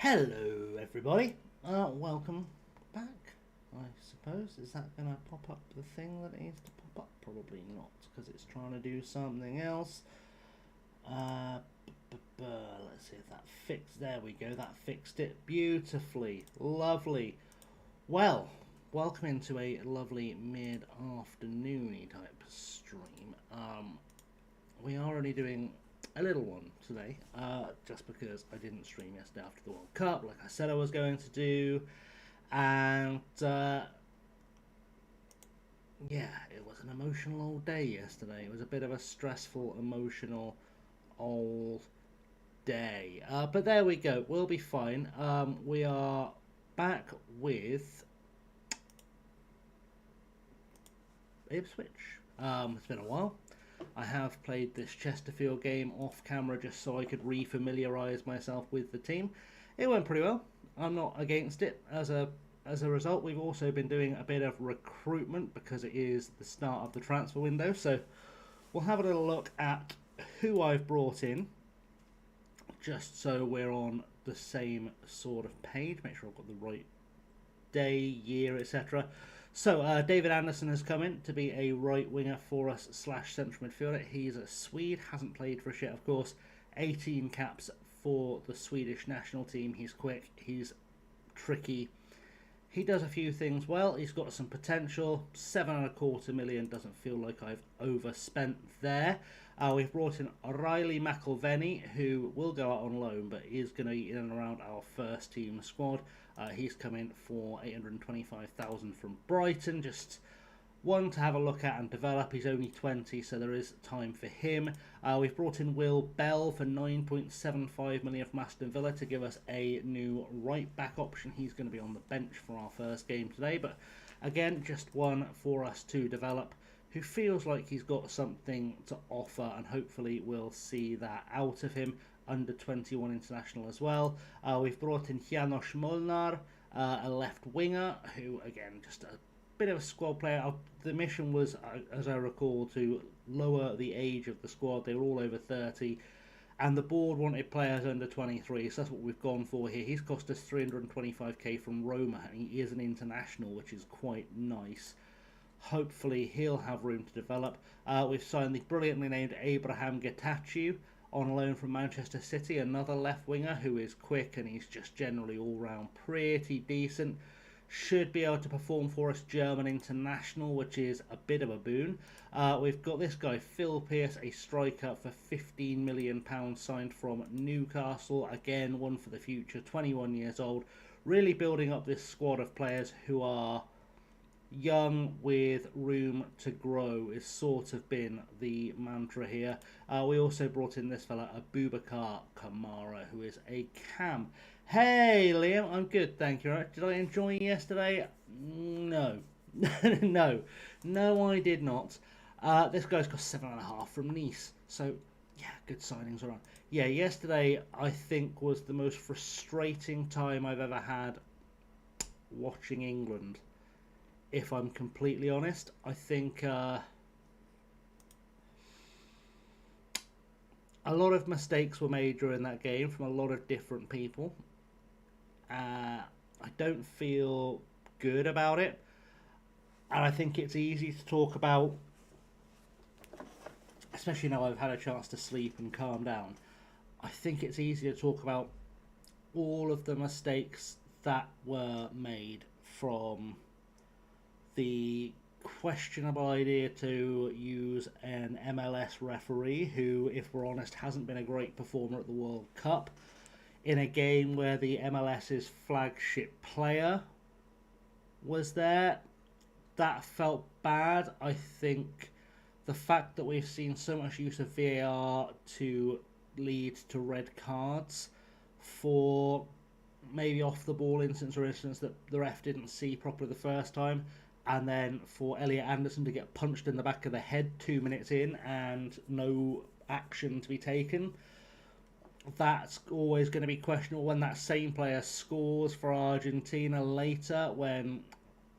Hello everybody, welcome back, I suppose. Is that going to pop up the thing that it needs to pop up? Probably not, because it's trying to do something else. Let's see if that fixed, there we go, that fixed it beautifully, lovely. Well, welcome into a lovely mid-afternoony type stream. We are only doing a little one today, just because I didn't stream yesterday after the World Cup, like I said I was going to do, and yeah, it was an emotional old day yesterday. It was a bit of a stressful, emotional old day, but there we go. We'll be fine. We are back with Ipswich. It's been a while. I have played this Chesterfield game off camera just so I could re-familiarise myself with the team. It went pretty well. I'm not against it. As a result, we've also been doing a bit of recruitment because it is the start of the transfer window. So we'll have a little look at who I've brought in, just so we're on the same sort of page. Make sure I've got the right day, year, etc. So David Anderson has come in to be a right winger for us / central midfielder. He's a Swede, hasn't played for us yet, of course. 18 caps for the Swedish national team. He's quick, he's tricky. He does a few things well. He's got some potential. 7.25 million doesn't feel like I've overspent there. We've brought in Riley McElvenny, who will go out on loan, but is going to be in and around our first team squad. He's come in for 825,000 from Brighton, just one to have a look at and develop. He's only 20, so there is time for him. We've brought in Will Bell for 9.75 million from Aston Villa to give us a new right back option. He's going to be on the bench for our first game today, but again, just one for us to develop, who feels like he's got something to offer, and hopefully we'll see that out of him. Under 21 international as well. We've brought in Janos Molnar, a left winger, who again just a bit of a squad player. The mission was, as I recall, to lower the age of the squad. They were all over 30, and the board wanted players under 23, so that's what we've gone for here. He's cost us 325k from Roma, and he is an international, which is quite nice. Hopefully he'll have room to develop. We've signed the brilliantly named Abraham Getachew on loan from Manchester City, another left winger who is quick, and he's just generally all round pretty decent. Should be able to perform for us German international, which is a bit of a boon. We've got this guy, Phil Pearce, a striker for £15 million signed from Newcastle. Again, one for the future, 21 years old. Really building up this squad of players who are young with room to grow is sort of been the mantra here. We also brought in this fella, Abubakar Kamara, who is a cam. Hey Liam, I'm good, thank you. Did I enjoy yesterday? No. No, I did not. This guy's got 7.5 from Nice, so yeah, good signings around. Yeah, yesterday I think was the most frustrating time I've ever had watching England. If I'm completely honest, I think a lot of mistakes were made during that game from a lot of different people. I don't feel good about it, and I think it's easy to talk about, especially now I've had a chance to sleep and calm down. I think it's easy to talk about all of the mistakes that were made, from the questionable idea to use an MLS referee who, if we're honest, hasn't been a great performer at the World Cup, in a game where the MLS's flagship player was there. That felt bad. I think the fact that we've seen so much use of VAR to lead to red cards for maybe off the ball incidents or incidents that the ref didn't see properly the first time, and then for Elliot Anderson to get punched in the back of the head 2 minutes in and no action to be taken, that's always going to be questionable. When that same player scores for Argentina later, when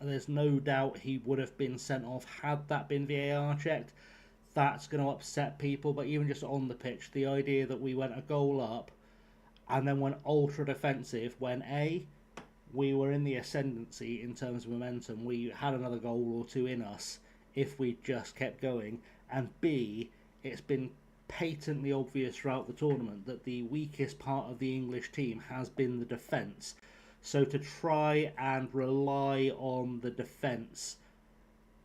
there's no doubt he would have been sent off had that been VAR checked, that's going to upset people. But even just on the pitch, the idea that we went a goal up and then went ultra defensive when we were in the ascendancy in terms of momentum. We had another goal or two in us if we just kept going. And B, it's been patently obvious throughout the tournament that the weakest part of the English team has been the defence. So to try and rely on the defence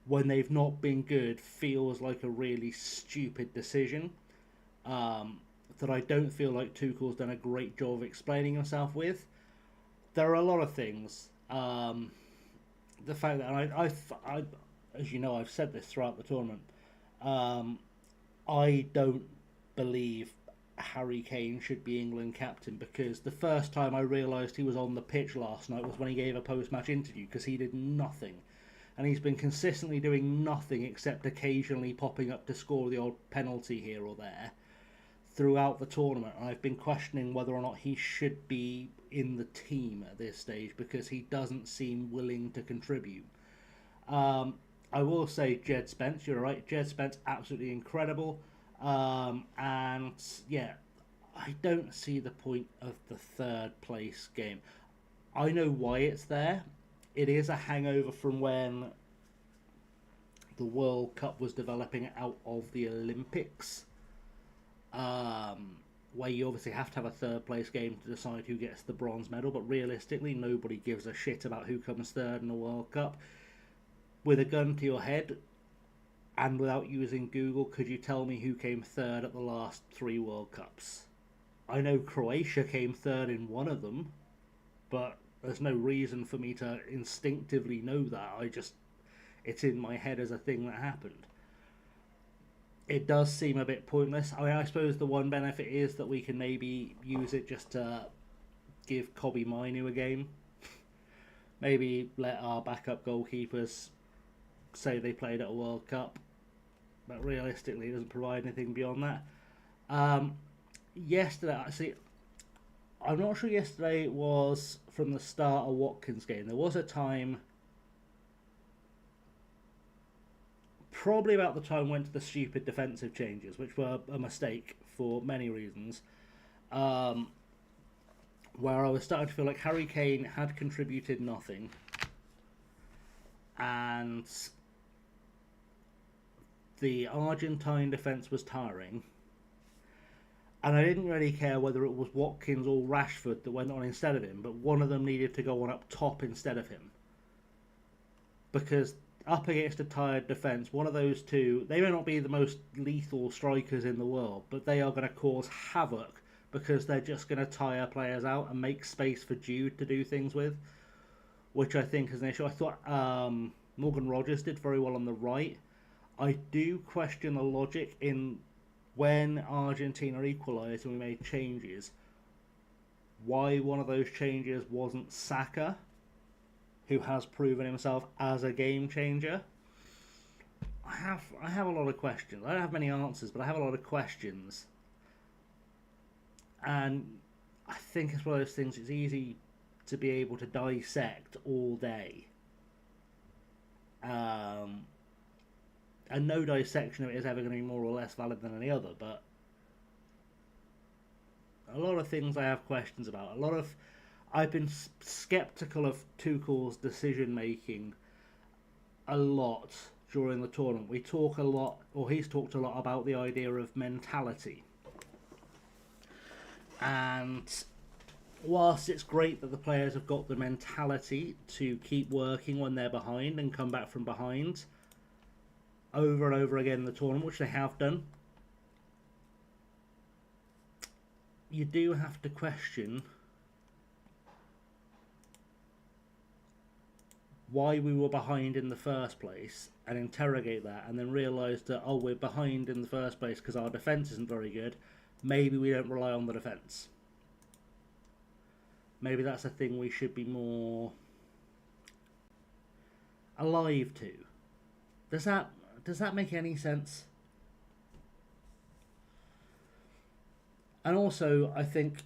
when they've not been good feels like a really stupid decision that I don't feel like Tuchel's done a great job of explaining himself with. There are a lot of things. The fact that I, as you know, I've said this throughout the tournament. I don't believe Harry Kane should be England captain, because the first time I realised he was on the pitch last night was when he gave a post-match interview, because he did nothing. And he's been consistently doing nothing except occasionally popping up to score the odd penalty here or there throughout the tournament. And I've been questioning whether or not he should be in the team at this stage, because he doesn't seem willing to contribute. I will say Jed Spence, you're right. Jed Spence, absolutely incredible. And yeah, I don't see the point of the third place game. I know why it's there. It is a hangover from when the World Cup was developing out of the Olympics, where you obviously have to have a third place game to decide who gets the bronze medal, but realistically nobody gives a shit about who comes third in the World Cup. With a gun to your head, and without using Google, could you tell me who came third at the last 3 World Cups? I know Croatia came third in one of them, but there's no reason for me to instinctively know that. It's in my head as a thing that happened. It does seem a bit pointless. I mean, I suppose the one benefit is that we can maybe use it just to give Kobe Mainu a game. Maybe let our backup goalkeepers say they played at a World Cup, but realistically it doesn't provide anything beyond that. Yesterday, actually, I'm not sure yesterday was from the start of Watkins' game. There was a time, probably about the time went to the stupid defensive changes, which were a mistake for many reasons, where I was starting to feel like Harry Kane had contributed nothing, and the Argentine defence was tiring, and I didn't really care whether it was Watkins or Rashford that went on instead of him, but one of them needed to go on up top instead of him, because up against a tired defence, one of those two, they may not be the most lethal strikers in the world, but they are going to cause havoc, because they're just going to tire players out and make space for Jude to do things with, which I think is an issue. I thought Morgan Rogers did very well on the right. I do question the logic in when Argentina equalised and we made changes, why one of those changes wasn't Saka, who has proven himself as a game changer. I have a lot of questions. I don't have many answers, but I have a lot of questions. And I think it's one of those things, it's easy to be able to dissect all day. And no dissection of it is ever going to be more or less valid than any other, but a lot of things I have questions about. I've been sceptical of Tuchel's decision making a lot during the tournament. We talk a lot, or he's talked a lot about the idea of mentality. And whilst it's great that the players have got the mentality to keep working when they're behind and come back from behind over and over again in the tournament, which they have done, you do have to question why we were behind in the first place and interrogate that, and then realise that, oh, we're behind in the first place because our defence isn't very good. Maybe we don't rely on the defence. Maybe that's a thing we should be more alive to. Does that make any sense? And also, I think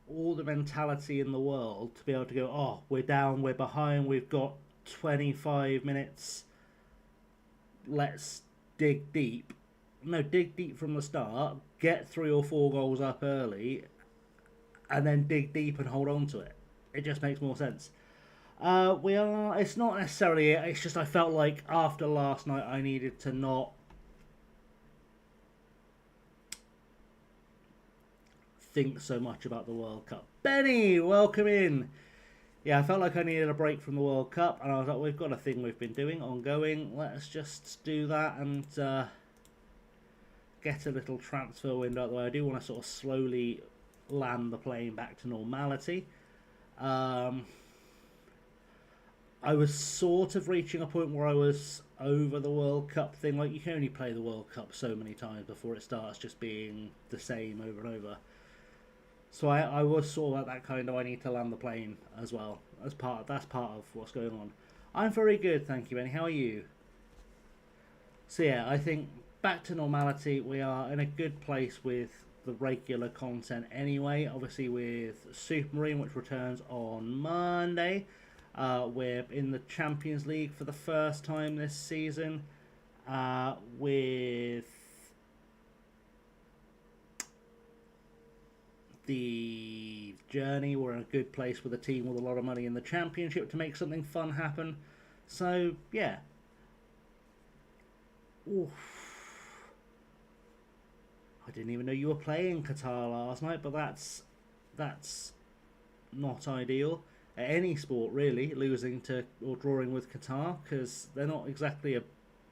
all the mentality in the world to be able to go, oh, we're down, we're behind, we've got 25 minutes, let's dig deep. No, dig deep from the start, get 3 or 4 goals up early, and then dig deep and hold on to it. It just makes more sense. We are. It's not necessarily it. It's just I felt like after last night I needed to not think so much about the World Cup. Benny, welcome in. Yeah, I felt like I needed a break from the World Cup, and I was like, we've got a thing we've been doing ongoing. Let's just do that and get a little transfer window out of the way. I do want to sort of slowly land the plane back to normality. I was sort of reaching a point where I was over the World Cup thing. Like, you can only play the World Cup so many times before it starts just being the same over and over. So I was sort of at that kind of, I need to land the plane as well. That's part of what's going on. I'm very good, thank you, Benny. How are you? So yeah, I think back to normality. We are in a good place with the regular content anyway. Obviously with Supermarine, which returns on Monday. We're in the Champions League for the first time this season. With the Journey, we're in a good place with a team with a lot of money in the Championship to make something fun happen. So, yeah. Oof. I didn't even know you were playing Qatar last night, but that's not ideal. At any sport, really, losing to or drawing with Qatar, because they're not exactly a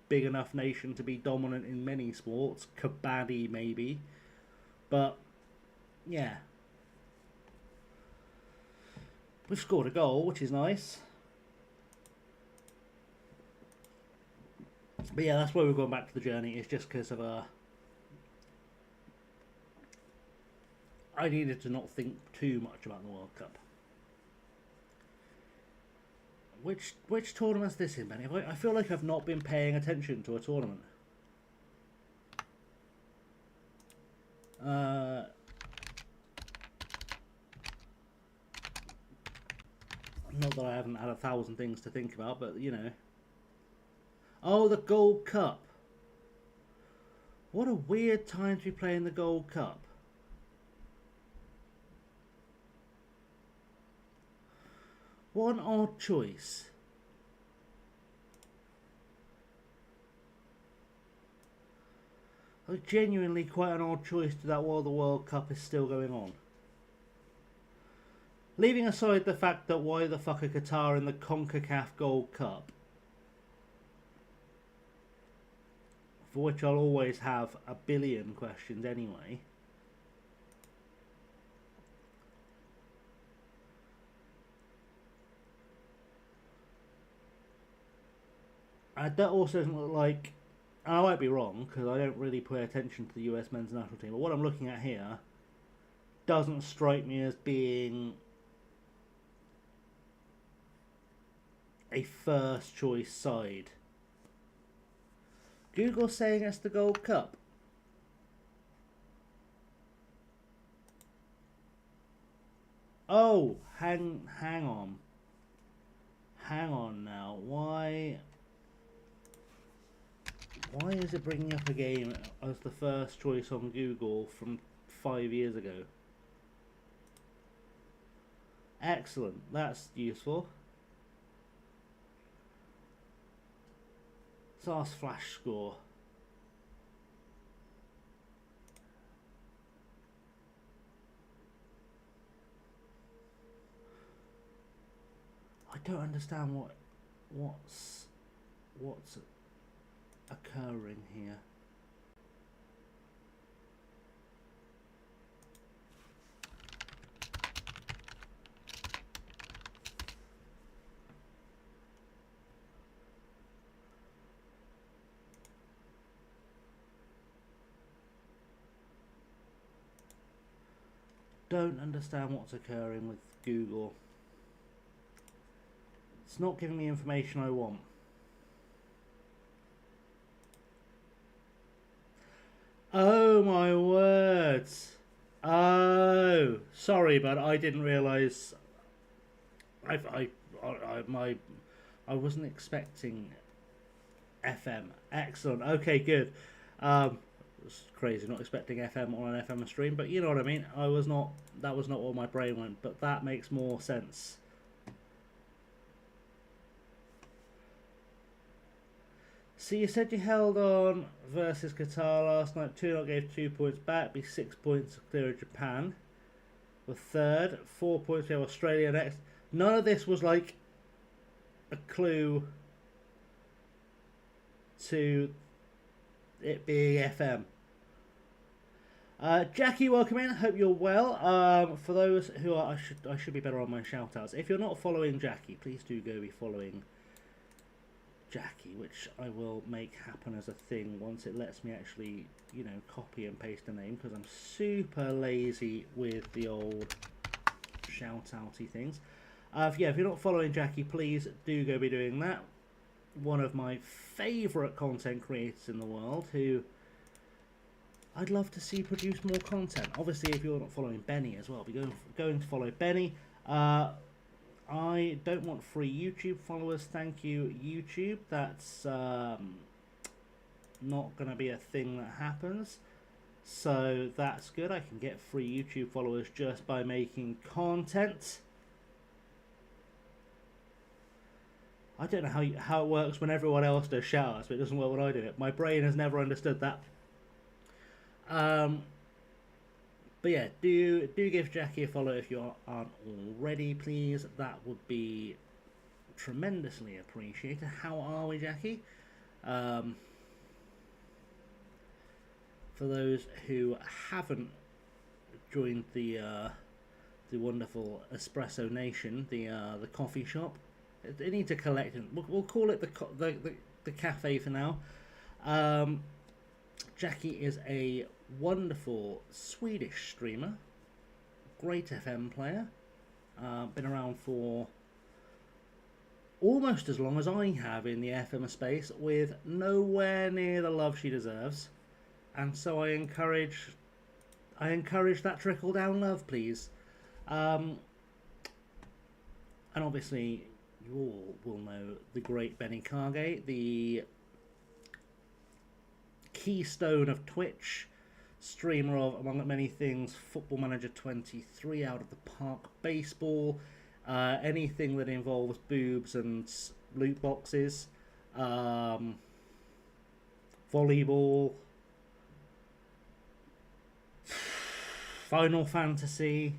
big enough nation to be dominant in many sports. Kabaddi, maybe. But, yeah. We've scored a goal, which is nice. But yeah, that's why we're going back to the Journey. It's just because of I needed to not think too much about the World Cup. Which tournament's this in, Benny? I feel like I've not been paying attention to a tournament. Not that I haven't had 1,000 things to think about, but, you know. Oh, the Gold Cup. What a weird time to be playing the Gold Cup. What an odd choice. Like, genuinely quite an odd choice to that while the World Cup is still going on. Leaving aside the fact that why the fuck are Qatar in the CONCACAF Gold Cup, for which I'll always have a billion questions anyway. That also doesn't look like, and I might be wrong because I don't really pay attention to the US men's national team, but what I'm looking at here doesn't strike me as being a first choice side. Google's saying it's the Gold Cup. Oh, hang on. Hang on now. Why is it bringing up a game as the first choice on Google from 5 years ago? Excellent. That's useful. Let's ask Flash Score. I don't understand what's occurring here. Don't understand what's occurring with Google. It's not giving me information I want. Oh my words. Oh, sorry, but I didn't realise. I wasn't expecting FM. Excellent. Okay, good. It's crazy, not expecting FM on an FM stream, but you know what I mean. That was not where my brain went, but that makes more sense. So you said you held on versus Qatar last night. 2-0 gave 2 points back, be 6 points clear of Japan. The third, 4 points we have Australia next. None of this was like a clue to it being FM. Jackie, welcome in. Hope you're well. For those who are, I should be better on my shout outs. If you're not following Jackie, please do go be following Jackie, which I will make happen as a thing once it lets me actually, you know, copy and paste a name, because I'm super lazy with the old shout outy things. Yeah, if you're not following Jackie, please do go be doing that. One of my favourite content creators in the world, who I'd love to see produce more content. Obviously, if you're not following Benny as well, be going to follow Benny. I don't want free YouTube followers, thank you YouTube. That's not going to be a thing that happens. So that's good. I can get free YouTube followers just by making content. I don't know how it works when everyone else does shout-outs, but it doesn't work when I do it. My brain has never understood that. But yeah, do give Jackie a follow if you aren't already, please. That would be tremendously appreciated. How are we, Jackie? For those who haven't joined the wonderful Espresso Nation, the coffee shop, they need to collect it. We'll call it the cafe for now. Jackie is a wonderful Swedish streamer, great FM player, been around for almost as long as I have in the FM space, with nowhere near the love she deserves, and so I encourage that trickle down love, please. And obviously you all will know the great Benny Cargate, the keystone of Twitch, streamer of, among many things, Football Manager 23, Out of the Park Baseball, anything that involves boobs and loot boxes, volleyball, Final Fantasy.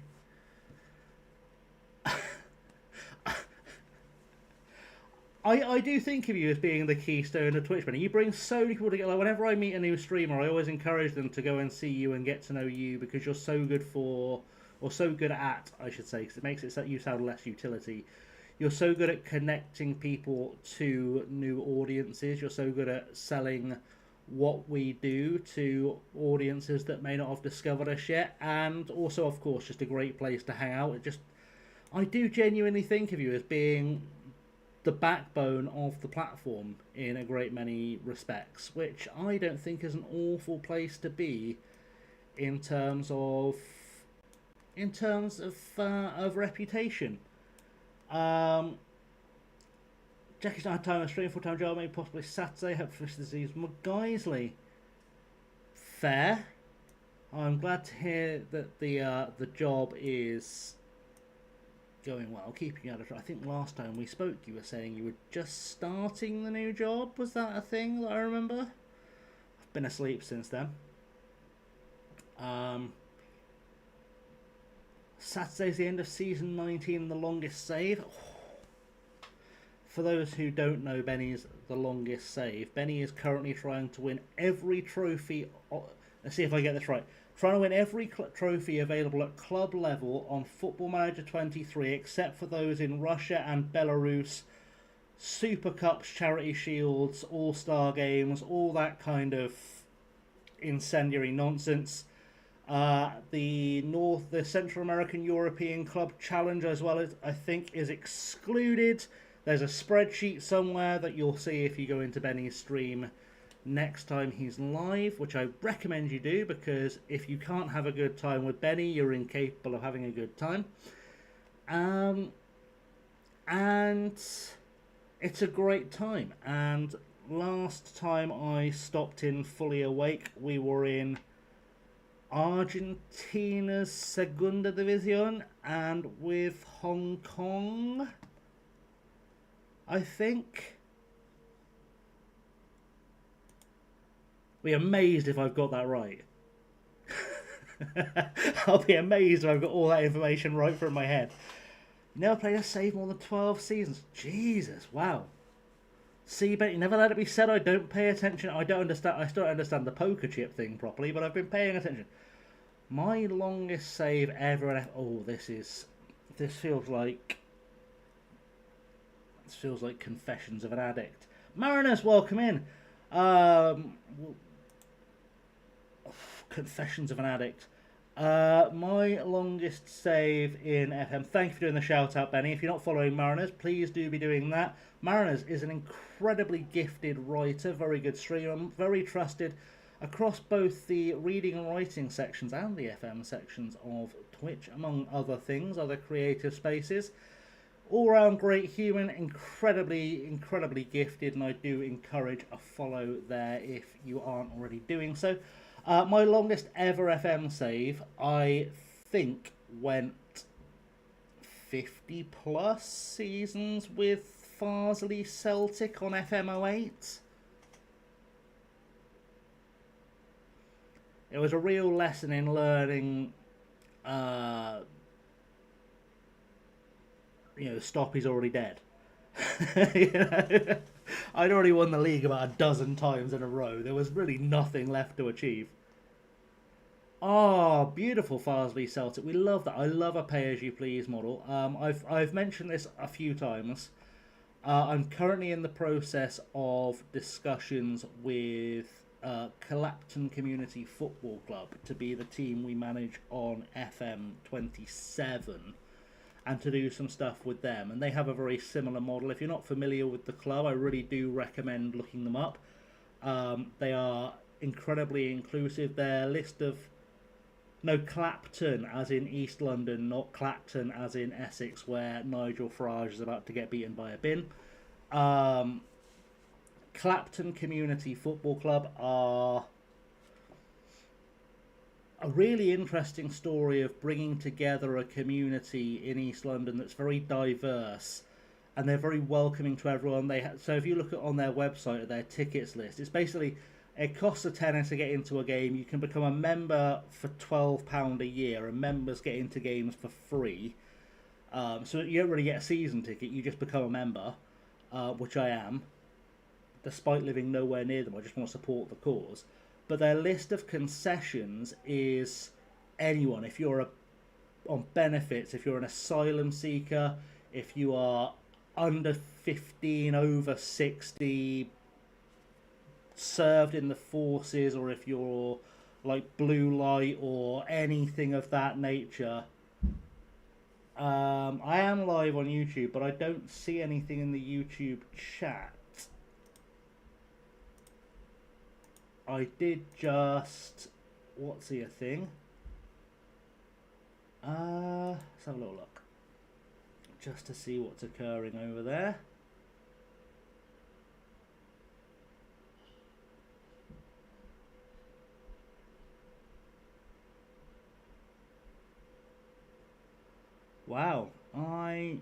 I do think of you as being the keystone of Twitch, Benny. You bring so many people together. Like, whenever I meet a new streamer, I always encourage them to go and see you and get to know you, because you're so good at, I should say, because it makes you sound less utility. You're so good at connecting people to new audiences. You're so good at selling what we do to audiences that may not have discovered us yet, and also, of course, just a great place to hang out. I do genuinely think of you as being the backbone of the platform in a great many respects, which I don't think is an awful place to be in terms of reputation. Jackie's not had time to stream, full-time job, maybe possibly Saturday, hope for disease. McGeisley, fair. I'm glad to hear that the job is going well, keeping you out of. I think last time we spoke, you were saying you were just starting the new job. Was that a thing that I remember? I've been asleep since then. Saturday's the end of season 19, the longest save. For those who don't know Benny's the longest save, Benny is currently trying to win every trophy. Let's see if I get this right. Trying to win every trophy available at club level on Football Manager 23, except for those in Russia and Belarus, Super Cups, Charity Shields, All-Star Games, all that kind of incendiary nonsense. The Central American European Club Challenge, as well as, I think, is excluded. There's a spreadsheet somewhere that you'll see if you go into Benny's stream next time he's live, which I recommend you do, because if you can't have a good time with Benny, you're incapable of having a good time. And it's a great time, and last time I stopped in fully awake, we were in Argentina's Segunda División and with Hong Kong, I think. Be amazed if I've got that right. I'll be amazed if I've got all that information right from my head. Never played a save more than 12 seasons. Jesus, wow. See, but you never let it be said I don't pay attention. I don't understand. I still don't understand the poker chip thing properly, but I've been paying attention. My longest save ever. Oh, this feels like Confessions of an Addict. Mariners, welcome in. Confessions of an Addict. My longest save in FM. Thank you for doing the shout out, Benny. If you're not following Mariners, please do be doing that. Mariners is an incredibly gifted writer, very good streamer, very trusted across both the reading and writing sections and the FM sections of Twitch, among other things, other creative spaces. All round great human, incredibly gifted, and I do encourage a follow there if you aren't already doing so. My longest ever FM save, I think, went 50 plus seasons with Farsley Celtic on FM08. It was a real lesson in learning, stop, he's already dead. I'd already won the league about a dozen times in a row. There was really nothing left to achieve. Oh, beautiful Farsley Celtic. We love that. I love a pay-as-you-please model. I've mentioned this a few times. I'm currently in the process of discussions with Clapton Community Football Club to be the team we manage on FM27. And to do some stuff with them. And they have a very similar model. If you're not familiar with the club, I really do recommend looking them up. They are incredibly inclusive. Their list of... No, Clapton, as in East London, not Clapton, as in Essex, where Nigel Farage is about to get beaten by a bin. Clapton Community Football Club are a really interesting story of bringing together a community in East London that's very diverse, and they're very welcoming to everyone. So if you look on their website, at their tickets list, it's basically, it costs a tenner to get into a game. You can become a member for £12 a year, and members get into games for free. So you don't really get a season ticket, you just become a member, which I am, despite living nowhere near them. I just want to support the cause. But their list of concessions is anyone. If you're on benefits, if you're an asylum seeker, if you are under 15, over 60, served in the forces, or if you're like blue light or anything of that nature. I am live on YouTube, but I don't see anything in the YouTube chat. I did just... What's the thing? Let's have a little look. Just to see what's occurring over there. Wow, I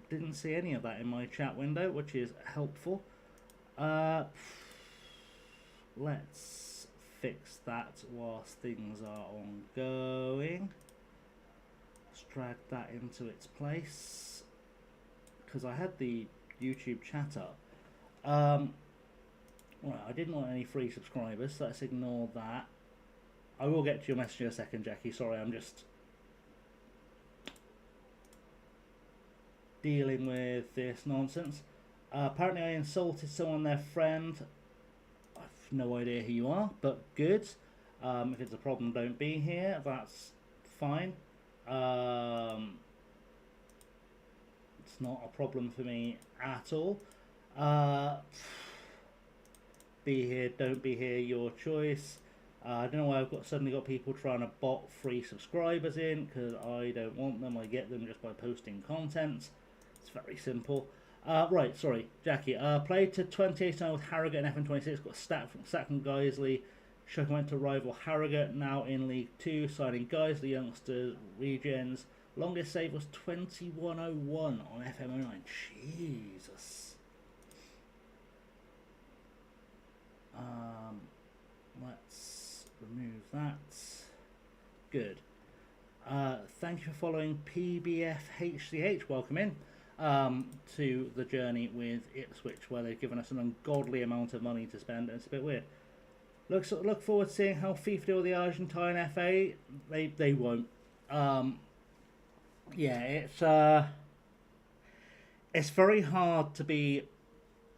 didn't see any of that in my chat window, which is helpful. Let's fix that whilst things are ongoing. Let's drag that into its place, because I had the YouTube chat up. Well, I didn't want any free subscribers, so let's ignore that. I will get to your message in a second, Jackie. Sorry, I'm just dealing with this nonsense. Apparently I insulted someone, their friend. I've no idea who you are, but good. If it's a problem, don't be here. That's fine. It's not a problem for me at all. Be here, don't be here, your choice. I don't know why I've suddenly got people trying to bot free subscribers in, because I don't want them. I get them just by posting content. It's very simple. Right, sorry, Jackie. Played to 28 with Harrogate and FM26. Got stat from Guiseley. Shucking went to rival Harrogate, now in League 2. Signing Guiseley, youngsters, Regens. Longest save was 2101 on FM09. Jesus. Let's remove that. Good. Thank you for following PBFHCH. Welcome in to the journey with Ipswich, where they've given us an ungodly amount of money to spend, and it's a bit weird. Look forward to seeing how FIFA do with the Argentine FA. They won't. Yeah, it's very hard to be.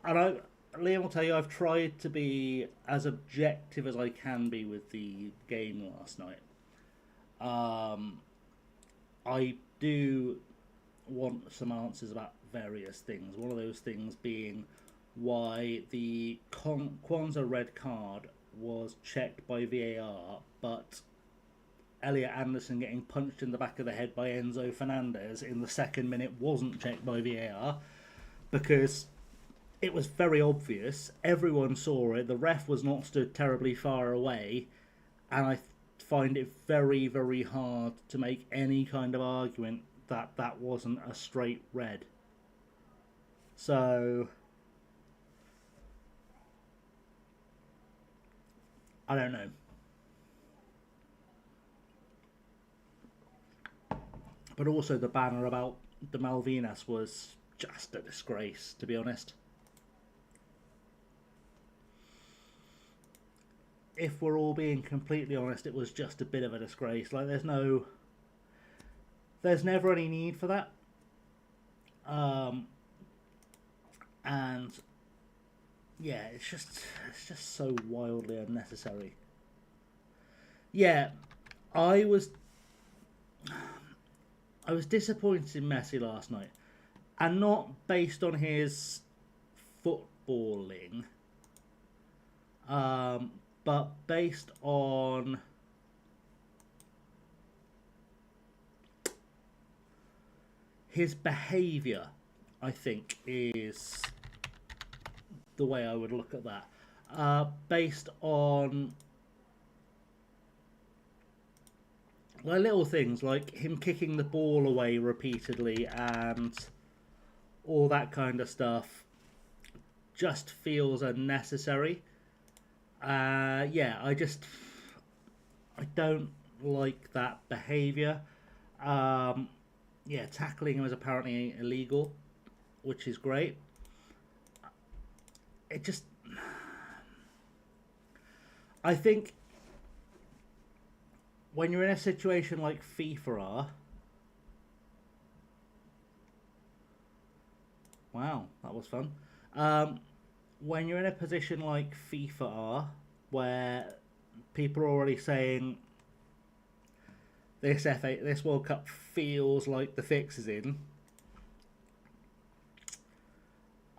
And Liam will tell you, I've tried to be as objective as I can be with the game last night. I do want some answers about various things. One of those things being why the Kwanzaa red card was checked by VAR, but Elliot Anderson getting punched in the back of the head by Enzo Fernandez in the second minute wasn't checked by VAR, because it was very obvious. Everyone saw it. The ref was not stood terribly far away, and I find it very, very hard to make any kind of argument that that wasn't a straight red. So I don't know. But also the banner about the Malvinas was just a disgrace, to be honest. If we're all being completely honest, it was just a bit of a disgrace. Like, there's never any need for that. And yeah, it's just so wildly unnecessary. Yeah, I was disappointed in Messi last night, and not based on his footballing, but based on his behaviour, I think, is the way I would look at that. Based on little things like him kicking the ball away repeatedly and all that kind of stuff just feels unnecessary. Yeah, I don't like that behaviour. Yeah, tackling him is apparently illegal, which is great. I think when you're in a situation like FIFA are... Wow, that was fun. When you're in a position like FIFA are, where people are already saying this World Cup feels like the fix is in,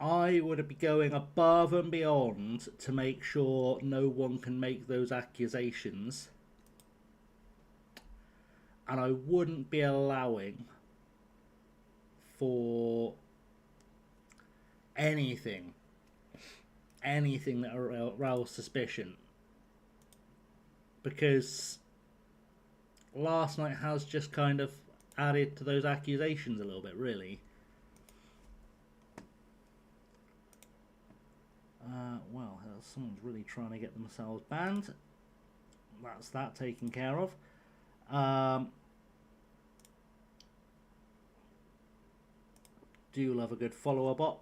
I would be going above and beyond to make sure no one can make those accusations, and I wouldn't be allowing for anything that aroused suspicion, because last night has just kind of added to those accusations a little bit, really. Well, someone's really trying to get themselves banned. That's that taken care of. Do love a good follower bot.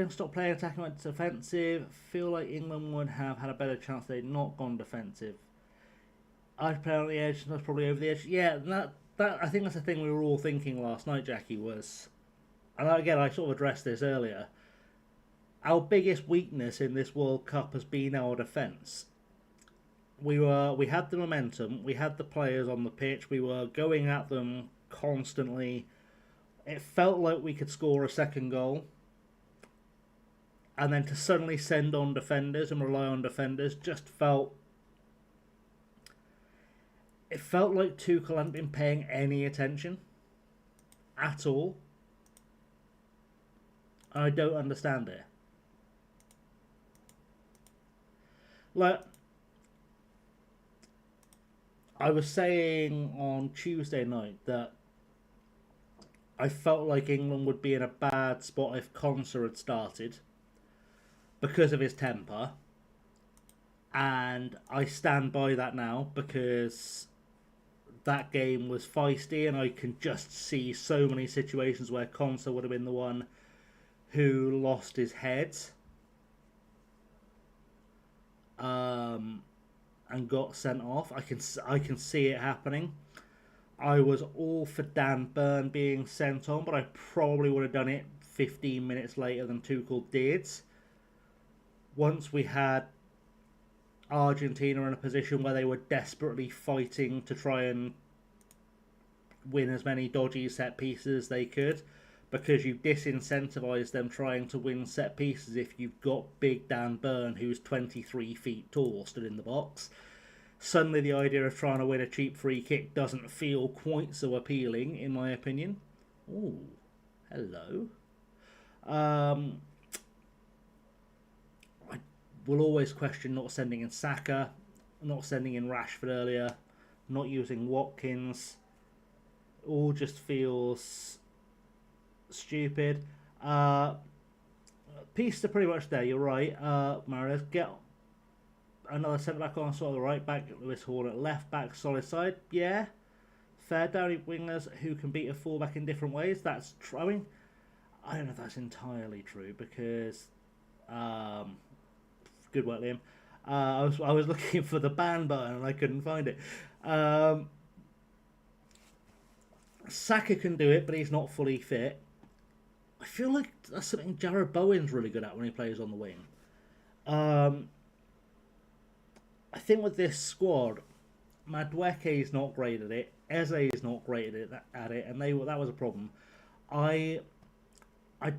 Stop playing attacking, went defensive. Feel like England would have had a better chance if they'd not gone defensive. I'd play on the edge, that's probably over the edge. Yeah, that I think that's the thing we were all thinking last night, Jackie, was, and again, I sort of addressed this earlier, our biggest weakness in this World Cup has been our defence. We had the momentum, we had the players on the pitch, we were going at them constantly. It felt like we could score a second goal, and then to suddenly send on defenders and rely on defenders just felt... It felt like Tuchel hadn't been paying any attention. at all. I don't understand it. Like, I was saying on Tuesday night that I felt like England would be in a bad spot if Conser had started because of his temper. And I stand by that now because that game was feisty, and I can just see so many situations where Conser would have been the one who lost his head and got sent off. I can see it happening. I was all for Dan Burn being sent on, but I probably would have done it 15 minutes later than Tuchel did. Once we had Argentina in a position where they were desperately fighting to try and win as many dodgy set pieces as they could, because you disincentivise them trying to win set pieces if you've got big Dan Burn, who's 23 feet tall, stood in the box. Suddenly the idea of trying to win a cheap free kick doesn't feel quite so appealing, in my opinion. Ooh, hello. I will always question not sending in Saka, not sending in Rashford earlier, not using Watkins. All just feels stupid. Pieces are pretty much there, you're right. Mahrez, get another centre back on sort of the right back, Lewis Hall at left back, solid side. Yeah, fair. Downy wingers who can beat a fullback in different ways. That's true. I mean, I don't know if that's entirely true because good work, Liam. I was looking for the ban button and I couldn't find it. Saka can do it, but he's not fully fit. I feel like that's something Jarrod Bowen's really good at when he plays on the wing. I think with this squad, Madueke is not great at it. Eze is not great at it, and that was a problem. I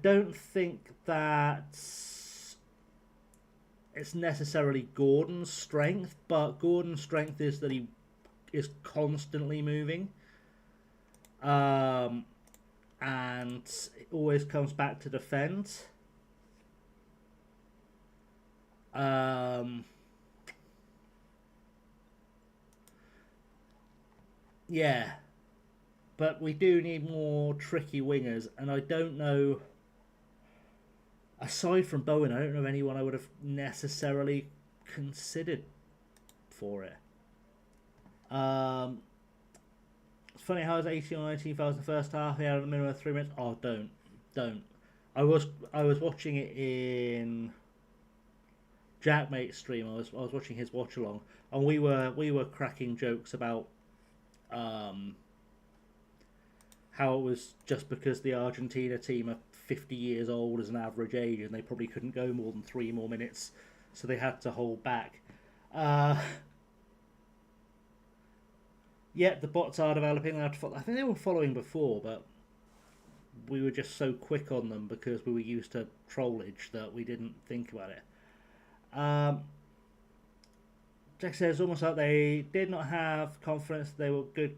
don't think that it's necessarily Gordon's strength, but Gordon's strength is that he is constantly moving. And it always comes back to defend. Yeah, but we do need more tricky wingers, and I don't know. Aside from Bowen, I don't know anyone I would have necessarily considered for it. It's funny how it's 18 or 19 fouls in the first half. He had a minimum of 3 minutes. Oh, don't. I was watching it in Jackmate's stream. I was watching his watch along, and we were cracking jokes about how it was just because the Argentina team are 50 years old as an average age, and they probably couldn't go more than 3 more minutes, so they had to hold back. Yeah, the bots are developing. I think they were following before, but we were just so quick on them because we were used to trollage that we didn't think about it. Jack says almost like they did not have confidence they were good,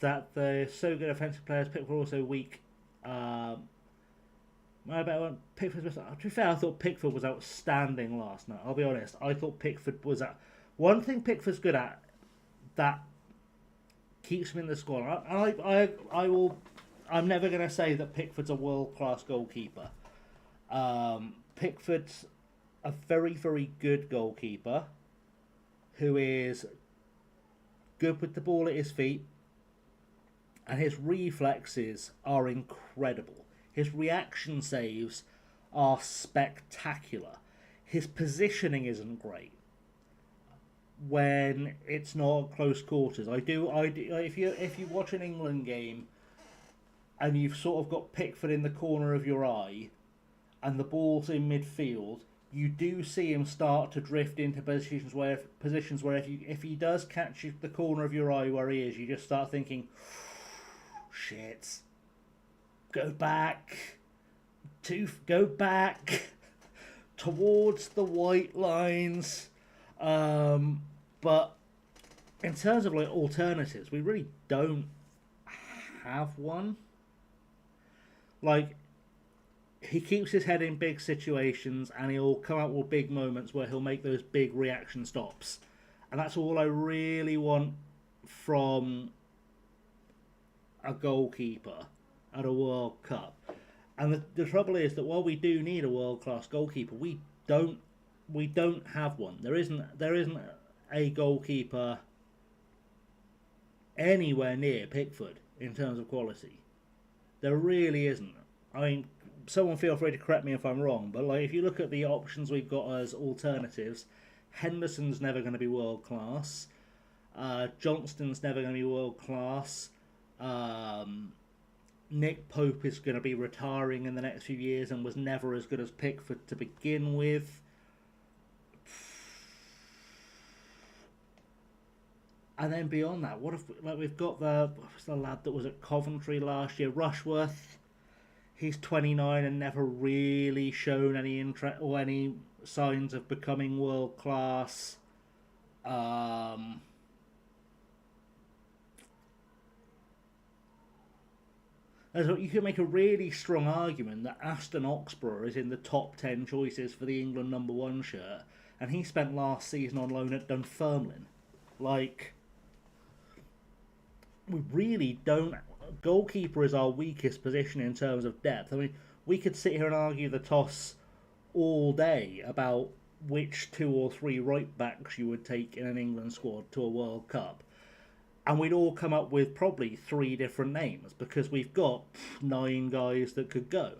that they're so good offensive players. Pickford were also weak. To be fair, I thought Pickford was outstanding last night. I'll be honest. I thought Pickford was at one thing Pickford's good at that keeps him in the squad. I'm never going to say that Pickford's a world-class goalkeeper. Pickford's a very, very good goalkeeper who is good with the ball at his feet, and his reflexes are incredible. His reaction saves are spectacular. His positioning isn't great when it's not close quarters. If you watch an England game and you've sort of got Pickford in the corner of your eye and the ball's in midfield, you do see him start to drift into positions where if he does catch the corner of your eye where he is, you just start thinking, shit, go back towards the white lines. But in terms of like alternatives, we really don't have one. Like, he keeps his head in big situations and he'll come out with big moments where he'll make those big reaction stops. And that's all I really want from a goalkeeper at a World Cup. And the trouble is that while we do need a world-class goalkeeper, we don't have one. There isn't a goalkeeper anywhere near Pickford in terms of quality. There really isn't. I mean, someone feel free to correct me if I'm wrong, but like if you look at the options we've got as alternatives, Henderson's never going to be world class. Johnston's never going to be world class. Nick Pope is going to be retiring in the next few years and was never as good as Pickford to begin with. And then beyond that, what if we've got the lad that was at Coventry last year, Rushworth. He's 29 and never really shown any interest or any signs of becoming world class. You can make a really strong argument that Aston Oxborough is in the top 10 choices for the England #1 shirt, and he spent last season on loan at Dunfermline. Like, we really don't. Goalkeeper is our weakest position in terms of depth. I mean, we could sit here and argue the toss all day about which 2 or 3 right backs you would take in an England squad to a World Cup. And we'd all come up with probably 3 different names because we've got 9 guys that could go.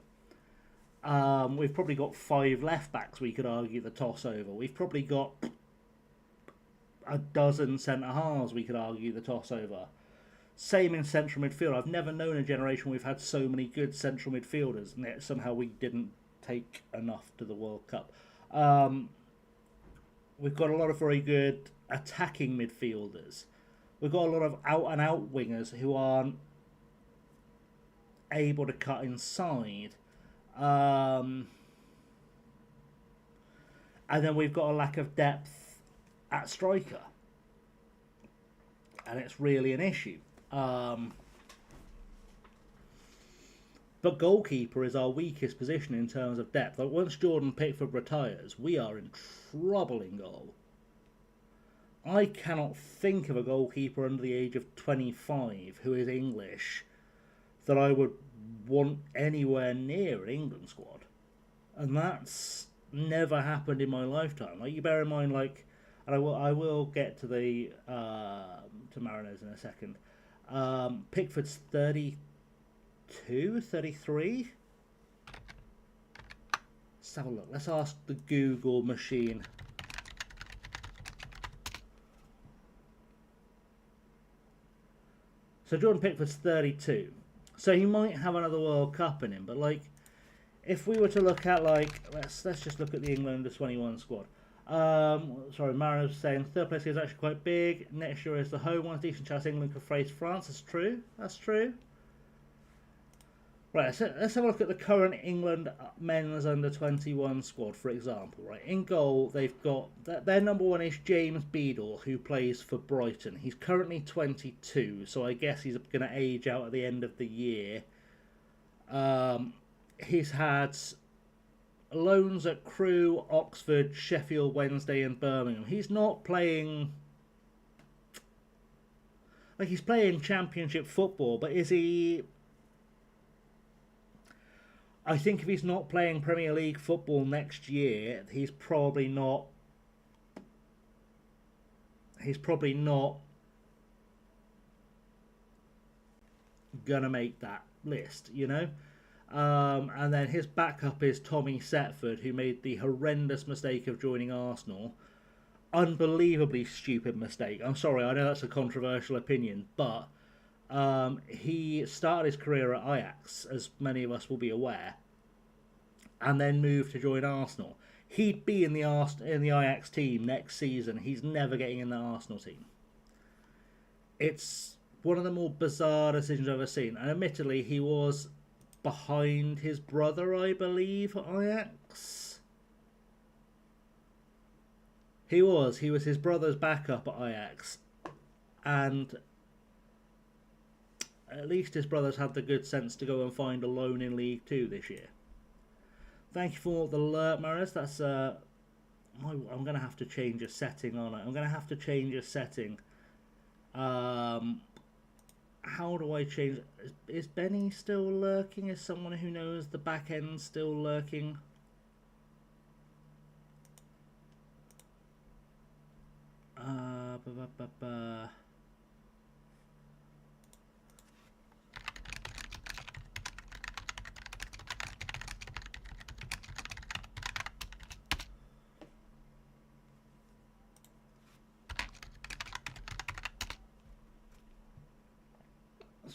We've probably got 5 left backs we could argue the toss over. We've probably got a dozen centre halves we could argue the toss over. Same in central midfield. I've never known a generation where we've had so many good central midfielders, and yet somehow we didn't take enough to the World Cup. We've got a lot of very good attacking midfielders. We've got a lot of out-and-out wingers who aren't able to cut inside. And then we've got a lack of depth at striker. And it's really an issue. But goalkeeper is our weakest position in terms of depth. Like once Jordan Pickford retires, we are in trouble in goal. I cannot think of a goalkeeper under the age of 25 who is English that I would want anywhere near an England squad. And that's never happened in my lifetime. Like, you bear in mind, like, and I will get to the to Mariners in a second. Pickford's 32, 33. Let's have a look. Let's ask the Google machine. So Jordan Pickford's 32. So he might have another World Cup in him, but like, if we were to look at like, let's just look at the England _21 squad. Sorry, Mariners saying third place is actually quite big. Next year is the home one. Decent chance England could face France. That's true. That's true. Right, so let's have a look at the current England men's _21 squad, for example. Right, in goal they've got their #1 is James Beadle, who plays for Brighton. He's currently 22, so I guess he's going to age out at the end of the year. He's had loans at Crewe, Oxford, Sheffield Wednesday and Birmingham. He's not playing... Like, he's playing Championship football, but is he... I think if he's not playing Premier League football next year, he's probably not gonna make that list, you know? And then his backup is Tommy Setford, who made the horrendous mistake of joining Arsenal. Unbelievably stupid mistake. I'm sorry, I know that's a controversial opinion, but he started his career at Ajax, as many of us will be aware, and then moved to join Arsenal. He'd be in the Ajax team next season. He's never getting in the Arsenal team. It's one of the more bizarre decisions I've ever seen. And admittedly, he was behind his brother, I believe, at Ajax. He was his brother's backup at Ajax. And At least his brothers had the good sense to go and find a loan in League 2 this year. Thank you for the alert, Maris. That's I'm going to have to change a setting on it. I'm going to have to change a setting. How do I change? Is Benny still lurking? Is someone who knows the back end still lurking?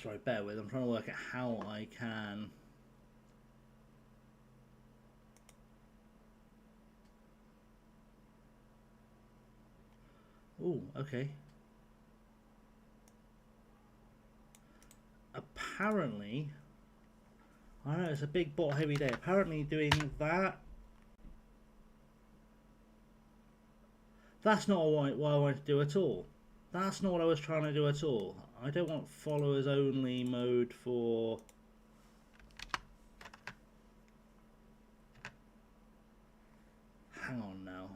Sorry, bear with. I'm trying to work out how I can. Oh, okay. Apparently, I know it's a big bot heavy day. Apparently, doing that. That's not what I wanted to do at all. That's not what I was trying to do at all. I don't want followers only mode for... Hang on now.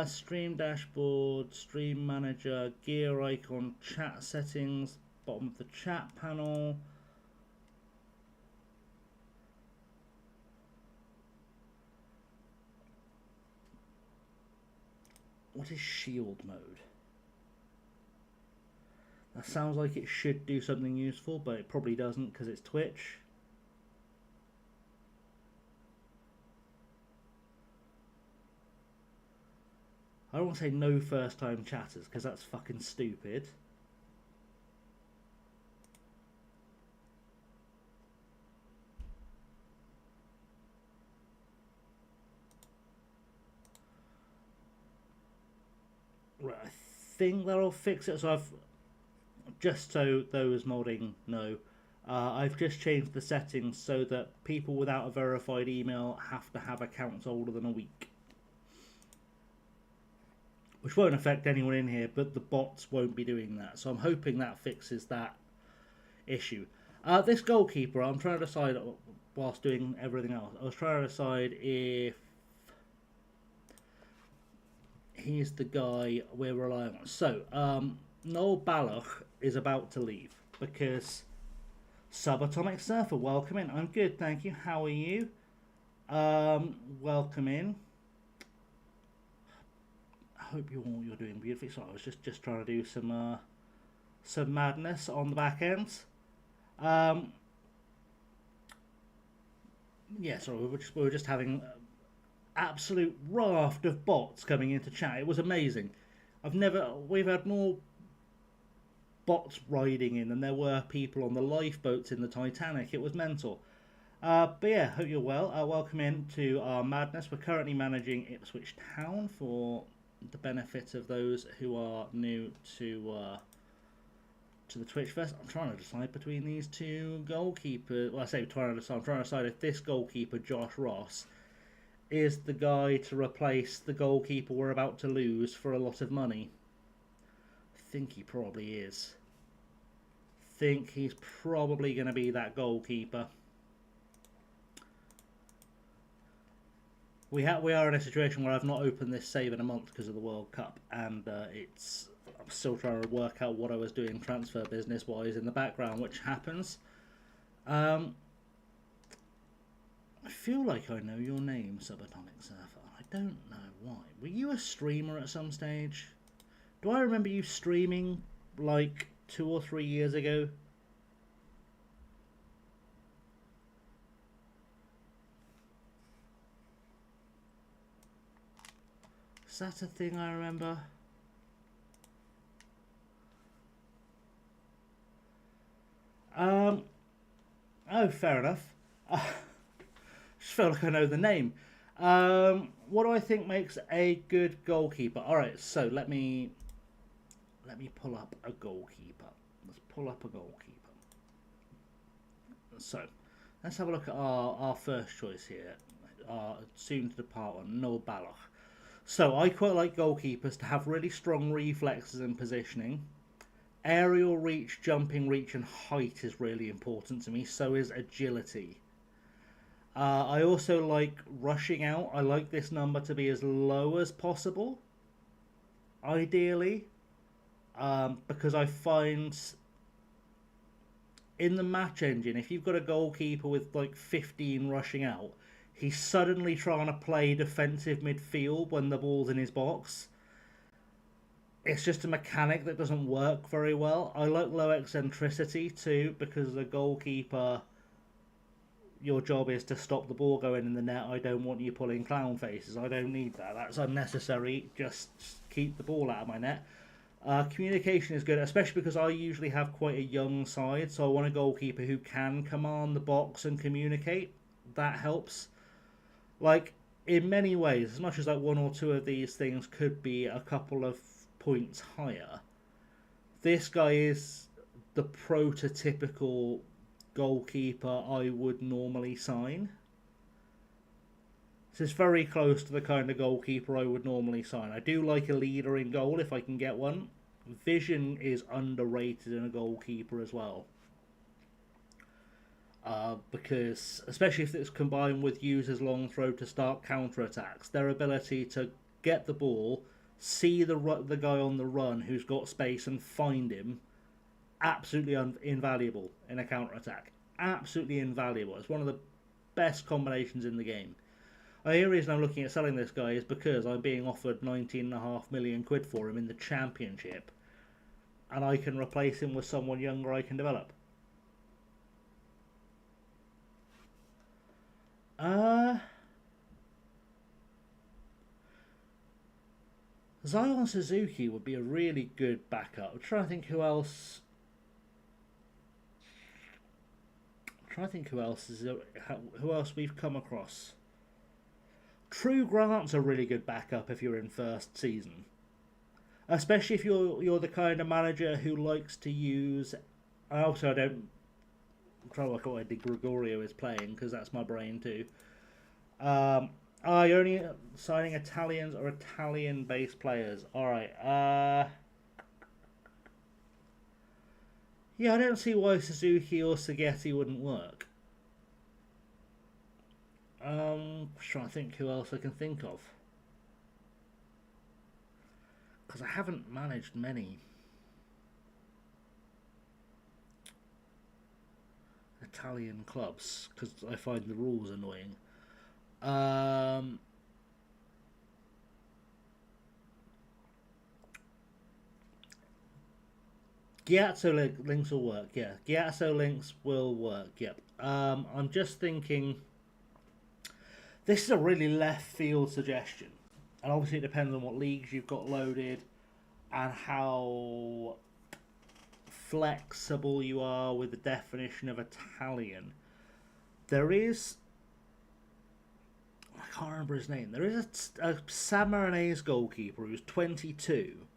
Stream dashboard, stream manager, gear icon, chat settings, bottom of the chat panel. What is shield mode? That sounds like it should do something useful, but it probably doesn't because it's Twitch. I don't want to say no first time chatters because that's fucking stupid. Right, I think that'll fix it. So I've, just so those modding know, I've just changed the settings so that people without a verified email have to have accounts older than a week. Which won't affect anyone in here, but the bots won't be doing that. So I'm hoping that fixes that issue. This goalkeeper, I'm trying to decide, whilst doing everything else, I was trying to decide if he's the guy we're relying on. So, Noel Balloch is about to leave because Subatomic Surfer, welcome in. I'm good, thank you. How are you? Welcome in. I hope you're doing beautifully. So I was just trying to do some madness on the back end. Yeah, sorry, we were just having absolute raft of bots coming into chat. It was amazing. We've had more bots riding in than there were people on the lifeboats in the Titanic. It was mental. But yeah, hope you're well. Welcome in to our madness. We're currently managing Ipswich Town for the benefit of those who are new to the Twitch Fest. I'm trying to decide between these two goalkeepers. Well, I say I'm trying to decide if this goalkeeper, Josh Ross, is the guy to replace the goalkeeper we're about to lose for a lot of money. I think he probably is. I think he's probably going to be that goalkeeper. We are in a situation where I've not opened this save in a month because of the World Cup, and I'm still trying to work out what I was doing transfer business wise in the background, which happens. I feel like I know your name, Subatomic Surfer. I don't know why. Were you a streamer at some stage? Do I remember you streaming like 2 or 3 years ago? Is that a thing I remember? Oh, fair enough. Just feel like I know the name. What do I think makes a good goalkeeper? All right, so let me pull up a goalkeeper. Let's pull up a goalkeeper. So let's have a look at our first choice here. Our soon to depart one, Noel Balloch. So I quite like goalkeepers to have really strong reflexes and positioning, Aerial reach, jumping reach, and height is really important to me. So is agility. I also like rushing out. I like this number to be as low as possible, ideally, because I find in the match engine, if you've got a goalkeeper with like 15 rushing out, he's suddenly trying to play defensive midfield when the ball's in his box. It's just a mechanic that doesn't work very well. I like low eccentricity too, because the goalkeeper, your job is to stop the ball going in the net. I don't want you pulling clown faces. I don't need that. That's unnecessary. Just keep the ball out of my net. Communication is good, especially because I usually have quite a young side, so I want a goalkeeper who can command the box and communicate. That helps. Like, in many ways, as much as like one or two of these things could be a couple of points higher, this guy is the prototypical goalkeeper I would normally sign. So it's very close to the kind of goalkeeper I would normally sign. I do like a leader in goal if I can get one. Vision is underrated in a goalkeeper as well. Because, especially if it's combined with users long throw to start counter-attacks, their ability to get the ball, see the guy on the run who's got space and find him, absolutely invaluable in a counter-attack. Absolutely invaluable. It's one of the best combinations in the game. The only reason I'm looking at selling this guy is because I'm being offered 19.5 million quid for him in the Championship, and I can replace him with someone younger I can develop. Zion Suzuki would be a really good backup. I'm trying to think who else. Who else we've come across. True Grant's a really good backup if you're in first season, especially if you're the kind of manager who likes to use. I'm trying to work out what Di Gregorio is playing because that's my brain too. You're only signing Italians or Italian-based players. All right. Yeah, I don't see why Suzuki or Saghetti wouldn't work. Trying to think who else I can think of. Because I haven't managed many Italian clubs because I find the rules annoying. Ghiazzo links will work, yeah. Ghiazzo links will work, yep. I'm just thinking. This is a really left field suggestion, and obviously it depends on what leagues you've got loaded and how flexible you are with the definition of Italian. There is, I can't remember his name, there is a San Marinese goalkeeper who's 22,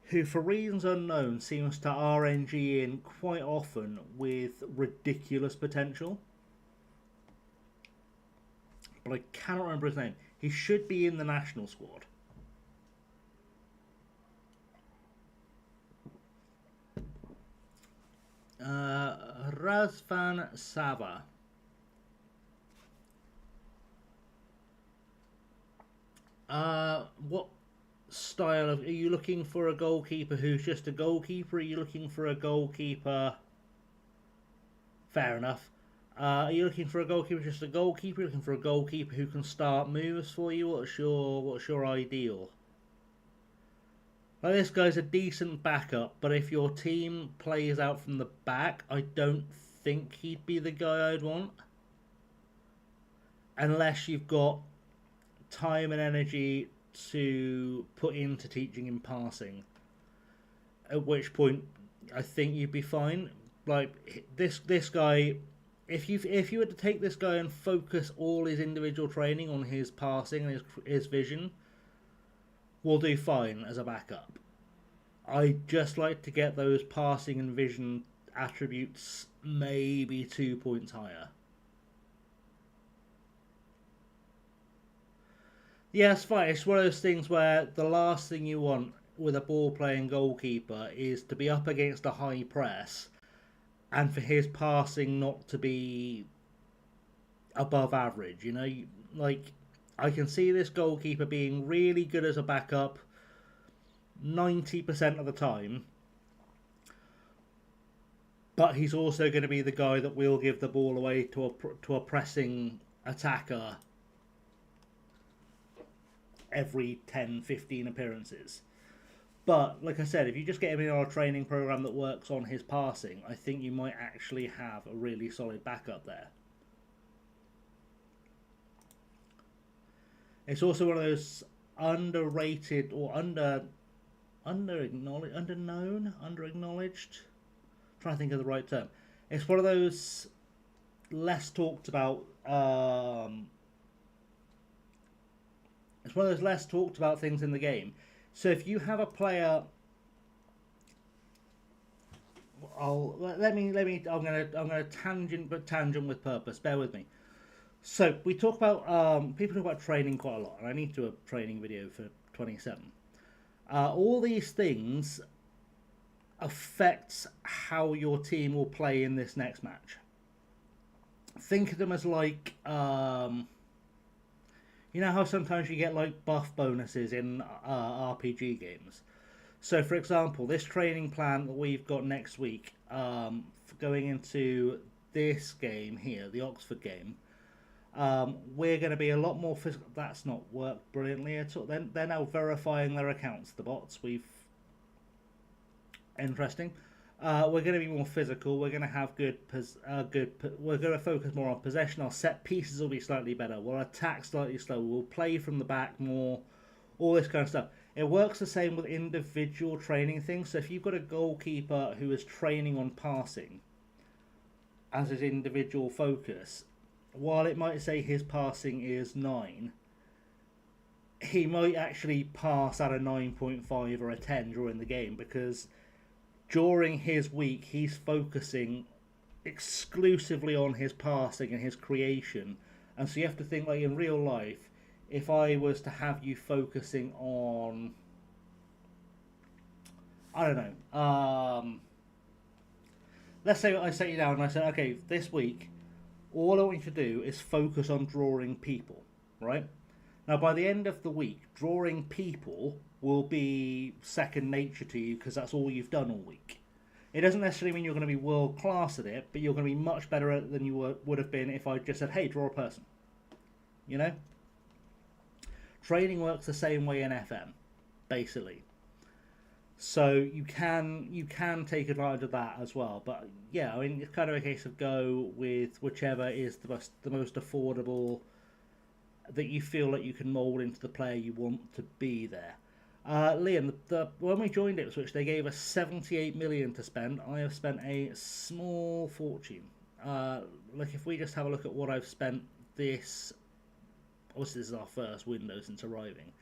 who for reasons unknown seems to RNG in quite often with ridiculous potential. But I cannot remember his name. He should be in the national squad. Razvan Sava. What style of... Are you looking for a goalkeeper who's just a goalkeeper? Are you looking for a goalkeeper... Fair enough. Are you looking for a goalkeeper just a goalkeeper? Are you looking for a goalkeeper who can start moves for you? What's your ideal? Like, this guy's a decent backup, but if your team plays out from the back, I don't think he'd be the guy I'd want. Unless you've got time and energy to put into teaching him passing. At which point, I think you'd be fine. Like, this guy... If you were to take this guy and focus all his individual training on his passing and his vision, we'll do fine as a backup. I just like to get those passing and vision attributes maybe 2 points higher. Yeah, it's fine. It's one of those things where the last thing you want with a ball playing goalkeeper is to be up against a high press and for his passing not to be above average. You know, like I can see this goalkeeper being really good as a backup 90% of the time, but he's also going to be the guy that will give the ball away to a pressing attacker every 10-15 appearances. But like I said, if you just get him in on a training program that works on his passing, I think you might actually have a really solid backup there. It's also one of those underrated or underacknowledged, I'm trying to think of the right term. It's one of those less talked about. It's one of those less talked about things in the game. So if you have a player, I'm gonna tangent with purpose. Bear with me. So we talk about people talk about training quite a lot, and I need to do a training video for 27. All these things affects how your team will play in this next match. Think of them as like, you know how sometimes you get like buff bonuses in RPG games. So for example, this training plan that we've got next week, going into this game here, the Oxford game, we're going to be a lot more physical. That's not worked brilliantly at all. They're now verifying their accounts, the bots. Interesting. We're going to be more physical. We're going to have we're going to focus more on possession. Our set pieces will be slightly better. We'll attack slightly slower. We'll play from the back more. All this kind of stuff. It works the same with individual training things. So if you've got a goalkeeper who is training on passing as his individual focus, while it might say his passing is 9, he might actually pass at a 9.5 or a 10 during the game, because during his week he's focusing exclusively on his passing and his creation. And so you have to think, like in real life, if I was to have you focusing on, I don't know, let's say I set you down and I said, okay, this week all I want you to do is focus on drawing people, right? Now, by the end of the week, drawing people will be second nature to you because that's all you've done all week. It doesn't necessarily mean you're going to be world class at it, but you're going to be much better at it than you would have been if I just said, hey, draw a person. You know? Training works the same way in FM, basically. So you can take advantage of that as well. But yeah, I mean, it's kind of a case of go with whichever is the most affordable, that you feel like you can mould into the player you want to be there. Liam, when we joined Ipswich, they gave us 78 million to spend. I have spent a small fortune. Like if we just have a look at what I've spent this, obviously this is our first window since arriving,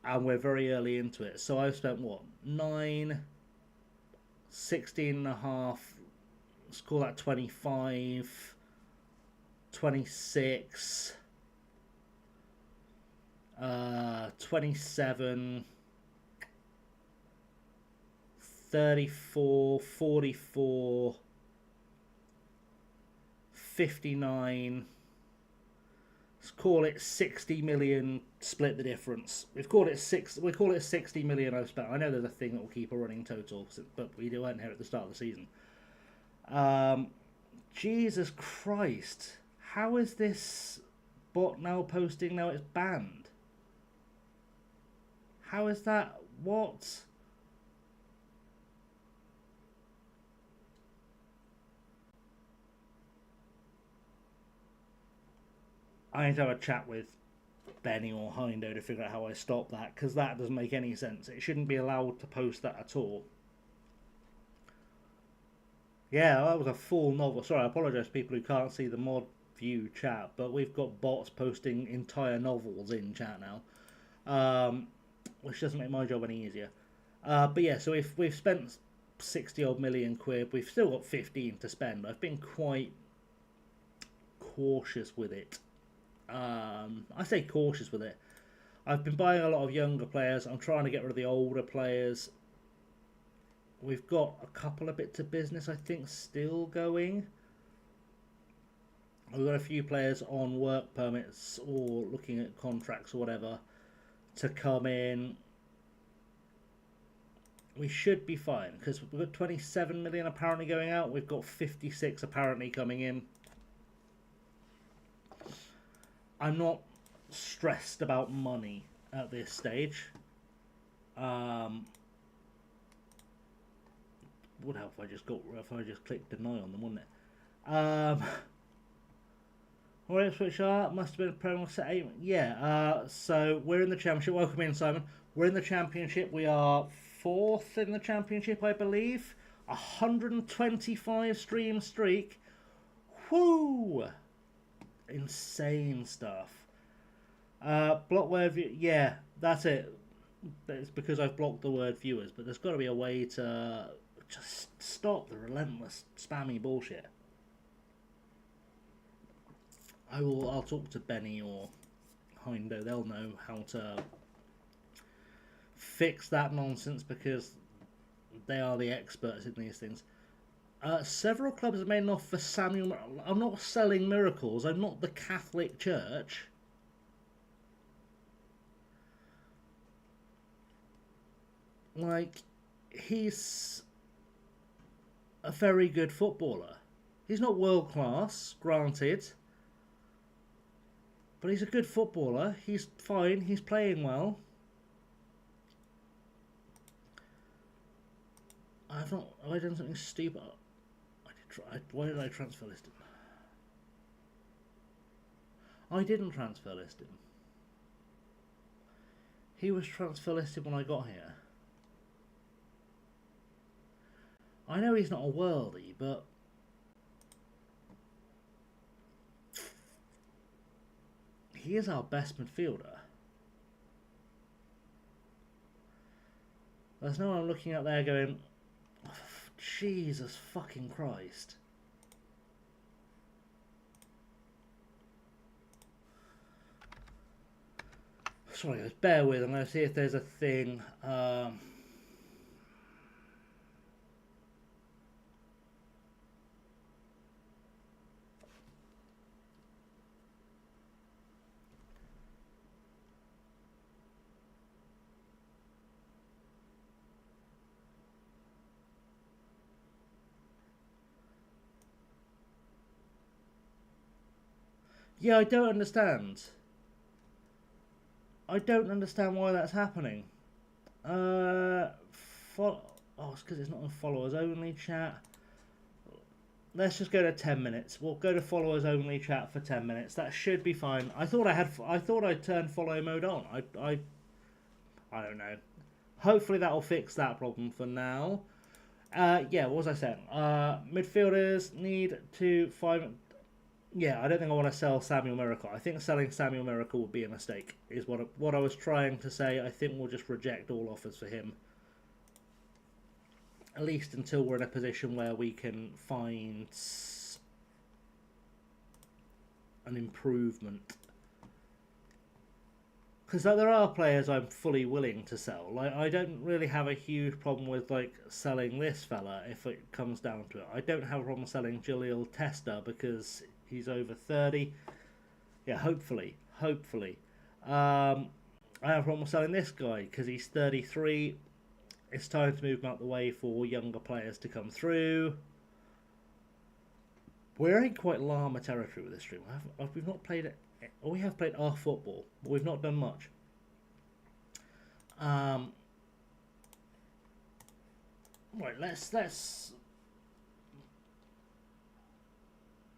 and we're very early into it. So I've spent what, 9, 16 and a half, let's call that 25, 26, 27, 34, 44, 59, let's call it 60 million, split the difference. We call it 60 million I've spent. I know there's a thing that will keep a running total, but we weren't here at the start of the season. Jesus Christ, how is this bot now posting now it's banned? How is that? What? I need to have a chat with Benny or Hindo to figure out how I stop that, because that doesn't make any sense. It shouldn't be allowed to post that at all. Yeah, that was a full novel. Sorry, I apologise to people who can't see the mod view chat, but we've got bots posting entire novels in chat now. Which doesn't make my job any easier. But yeah, so if we've spent 60 odd million quid, we've still got 15 to spend. I've been quite cautious with it. I say cautious with it. I've been buying a lot of younger players. I'm trying to get rid of the older players. We've got a couple of bits of business, I think, still going. We've got a few players on work permits or looking at contracts or whatever to come in. We should be fine because we've got 27 million apparently going out. We've got 56 apparently coming in. I'm not stressed about money at this stage. Would help if I just clicked deny on them, wouldn't it? Or Ipswich must have been a Premier set 8. Yeah, so we're in the Championship. Welcome in, Simon. We're in the Championship. We are 4th in the Championship, I believe. 125 stream streak. Whoo! Insane stuff. Block word view. Yeah, that's it. It's because I've blocked the word viewers, but there's got to be a way to just stop the relentless spammy bullshit. I'll talk to Benny or Hindo. They'll know how to fix that nonsense because they are the experts in these things. Several clubs have made an offer for Samuel. I'm not selling miracles. I'm not the Catholic Church. Like, he's a very good footballer. He's not world class, granted. But he's a good footballer. He's fine. He's playing well. I done something stupid. Why did I transfer list him? I didn't transfer list him. He was transfer listed when I got here. I know he's not a worldie, but he is our best midfielder. There's no one looking out there going, oh, Jesus fucking Christ. Sorry guys, bear with. I'm going to see if there's a thing. Yeah, I don't understand. I don't understand why that's happening. Oh, it's because it's not on followers only chat. Let's just go to 10 minutes. We'll go to followers only chat for 10 minutes. That should be fine. I thought I'd turned follow mode on. I don't know. Hopefully that'll fix that problem for now. Yeah, what was I saying? Midfielders need to find. Yeah, I don't think I want to sell Samuel Miracle. I think selling Samuel Miracle would be a mistake, is what I was trying to say. I think we'll just reject all offers for him. At least until we're in a position where we can find an improvement. Because there are players I'm fully willing to sell. Like, I don't really have a huge problem with like selling this fella if it comes down to it. I don't have a problem selling Jalil Testa because he's over 30. Yeah, hopefully. I have a problem with selling this guy because he's 33. It's time to move him out the way for younger players to come through. We're in quite Llama territory with this stream. We've not played it. We have played our football, but we've not done much. Right, let's.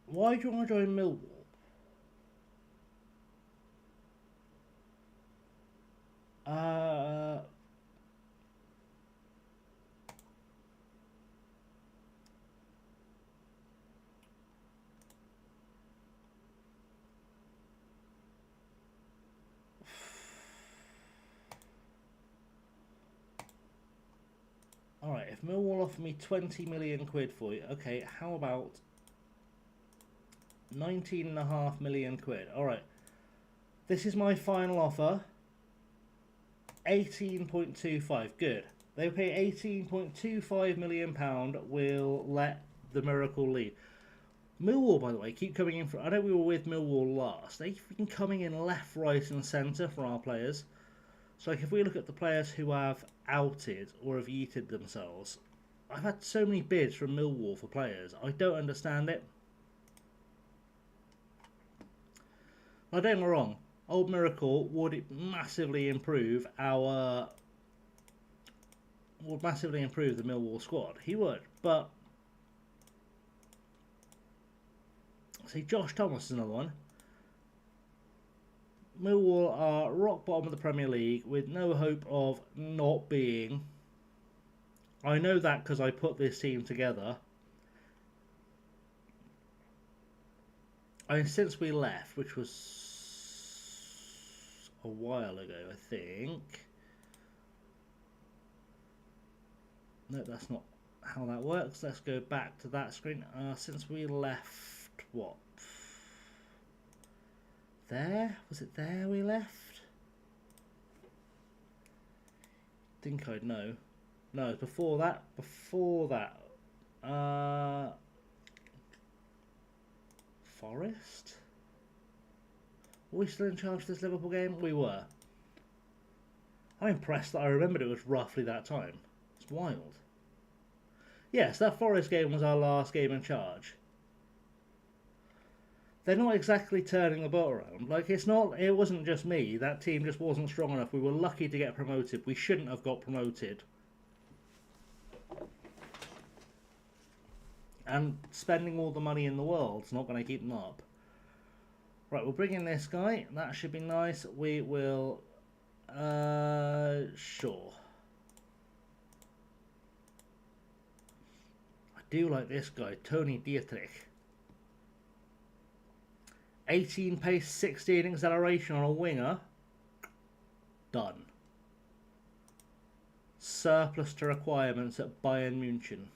Why do you want to join Millwall? Alright, if Millwall offer me 20 million quid for you, okay, how about 19.5 million quid? Alright, this is my final offer. 18.25. Good. They pay £18.25 million. Will let the Miracle lead. Millwall, by the way, keep coming in. I know we were with Millwall last. They've been coming in left, right, and centre for our players. So, like, if we look at the players who have outed or have yeeted themselves, I've had so many bids from Millwall for players. I don't understand it. Now, don't get me wrong. Old Miracle would massively improve the Millwall squad. He would, but see, Josh Thomas is another one. Millwall are rock bottom of the Premier League with no hope of not being. I know that because I put this team together. I mean, since we left, which was a while ago, I think. No, that's not how that works. Let's go back to that screen. Since we left, what? There? Was it there we left? Think I'd know. No, it's before that. Before that. Forest? Were we still in charge of this Liverpool game? We were. I'm impressed that I remembered it was roughly that time. It's wild. Yes, that Forest game was our last game in charge. They're not exactly turning the boat around. Like, it wasn't just me. That team just wasn't strong enough. We were lucky to get promoted. We shouldn't have got promoted. And spending all the money in the world's not going to keep them up. Right, we'll bring in this guy. That should be nice. We will... sure. I do like this guy, Tony Dietrich. 18 pace, 16 acceleration on a winger. Done. Surplus to requirements at Bayern München.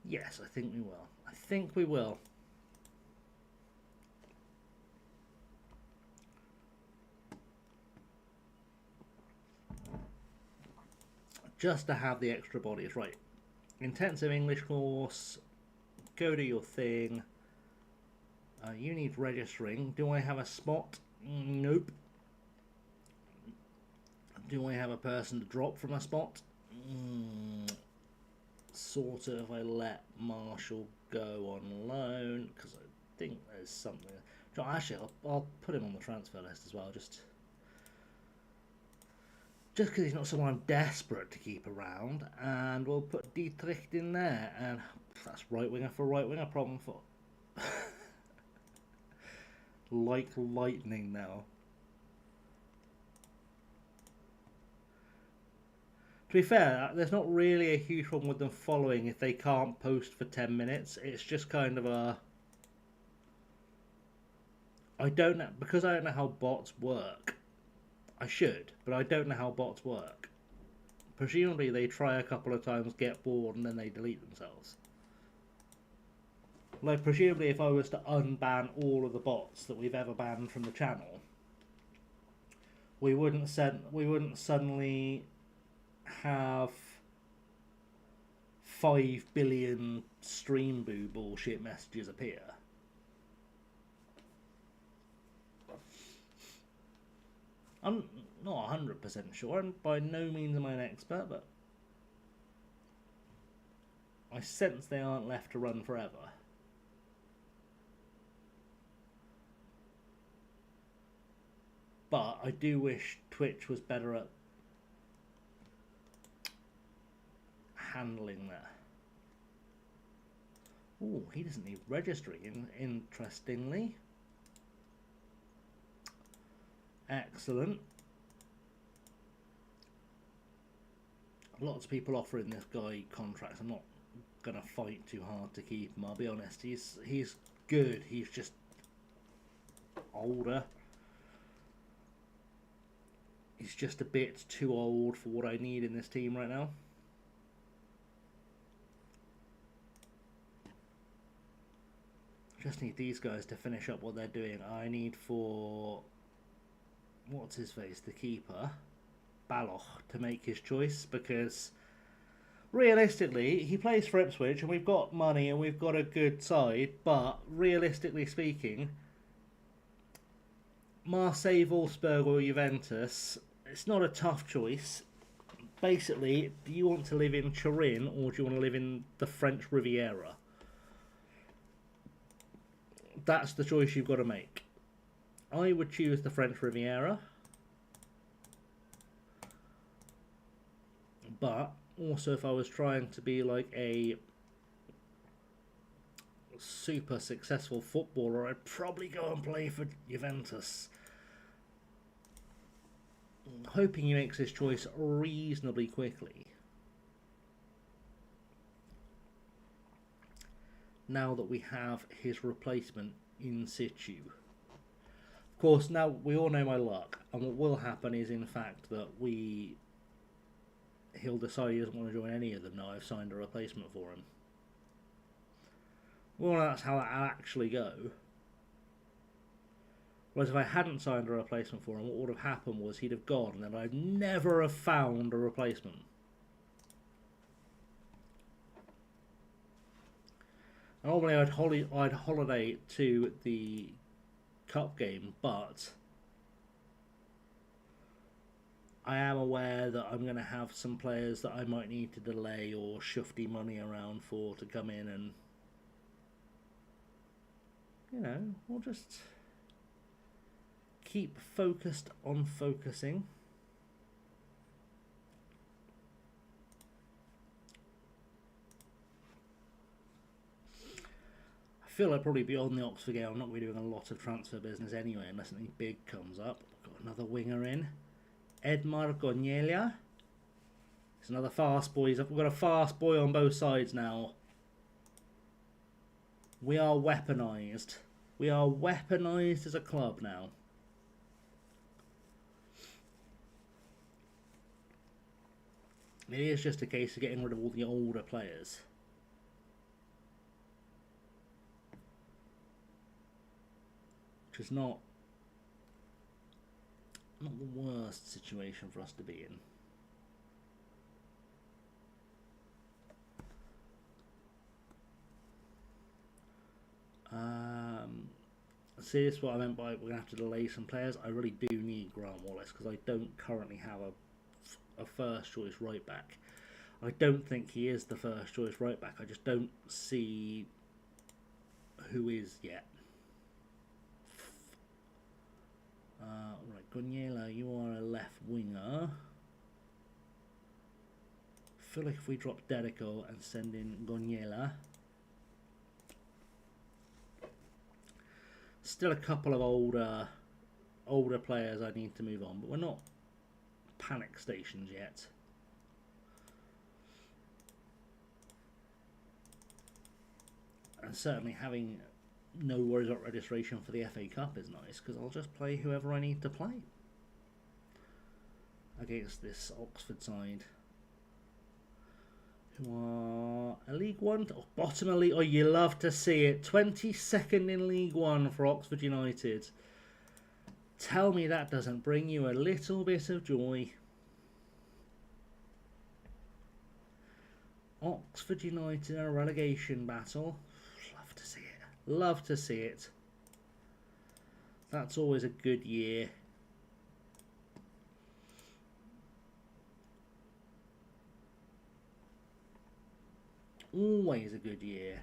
Yes, I think we will. I think we will. Just to have the extra bodies. Right. Intensive English course. Go do your thing. You need registering. Do I have a spot? Nope. Do I have a person to drop from a spot? Sort of. I let Marshall go on loan because I think there's something. Actually, I'll put him on the transfer list as well. Just because he's not someone I'm desperate to keep around, and we'll put Dietrich in there, and that's right winger for right winger. Problem for like lightning now. To be fair, there's not really a huge problem with them following if they can't post for 10 minutes. It's just kind of a... I don't know, because I don't know how bots work. I should, but I don't know how bots work. Presumably they try a couple of times, get bored, and then they delete themselves. Like, presumably if I was to unban all of the bots that we've ever banned from the channel, we wouldn't suddenly have 5 billion stream boo bullshit messages appear. I'm not 100% sure, and by no means am I an expert, but I sense they aren't left to run forever. But I do wish Twitch was better at handling that. Oh, he doesn't need registering, interestingly. Excellent. Lots of people offering this guy contracts. I'm not going to fight too hard to keep him, I'll be honest. He's good. He's just older. He's just a bit too old for what I need in this team right now. Just need these guys to finish up what they're doing. I need for... what's his face? The keeper. Baloch to make his choice, because realistically he plays for Ipswich and we've got money and we've got a good side, but realistically speaking, Marseille, Wolfsburg or Juventus, it's not a tough choice. Basically, do you want to live in Turin or do you want to live in the French Riviera? That's the choice you've got to make. I would choose the French Riviera, but also if I was trying to be like a super successful footballer, I'd probably go and play for Juventus. Hoping he makes his choice reasonably quickly. Now that we have his replacement in situ. Of course, now we all know my luck, and what will happen is, in fact, that he'll decide he doesn't want to join any of them now I've signed a replacement for him. Well, that's how that'll actually go. Whereas if I hadn't signed a replacement for him, what would have happened was he'd have gone, and then I'd never have found a replacement. Normally I'd holiday to the cup game, but I am aware that I'm going to have some players that I might need to delay or shufty money around for to come in, and we'll just keep focused on focusing. I feel like probably beyond the Oxford game I'm not really doing a lot of transfer business anyway, unless something big comes up. Got another winger in. Edmar Goniela. It's another fast boy. We've got a fast boy on both sides now. We are weaponised. We are weaponised as a club now. It is just a case of getting rid of all the older players. Which is not the worst situation for us to be in. See, this is what I meant by we're going to have to delay some players. I really do need Grant Wallace because I don't currently have a first choice right back. I don't think he is the first choice right back. I just don't see who is yet. Right, Goniela, you are a left winger. I feel like if we drop Dedico and send in Goniela. Still a couple of older players I need to move on, but we're not panic stations yet. And certainly having no worries about registration for the FA Cup is nice, because I'll just play whoever I need to play against this Oxford side, who are a League One, bottom of League. Oh, you love to see it. 22nd in League One for Oxford United. Tell me that doesn't bring you a little bit of joy. Oxford United in a relegation battle. Love to see it. Love to see it. That's always a good year. Always a good year.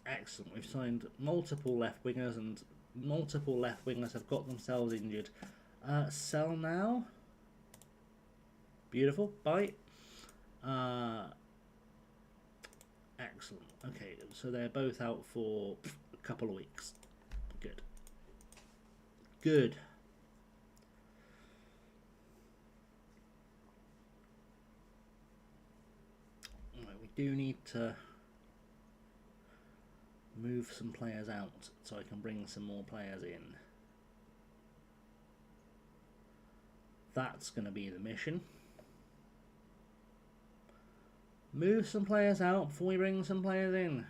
Excellent. We've signed multiple left wingers, and multiple left wingers have got themselves injured. Sell now. Beautiful. Bye. Excellent. Okay, so they're both out for a couple of weeks. Good. Good. We do need to move some players out so I can bring some more players in. That's going to be the mission. Move some players out before we bring some players in.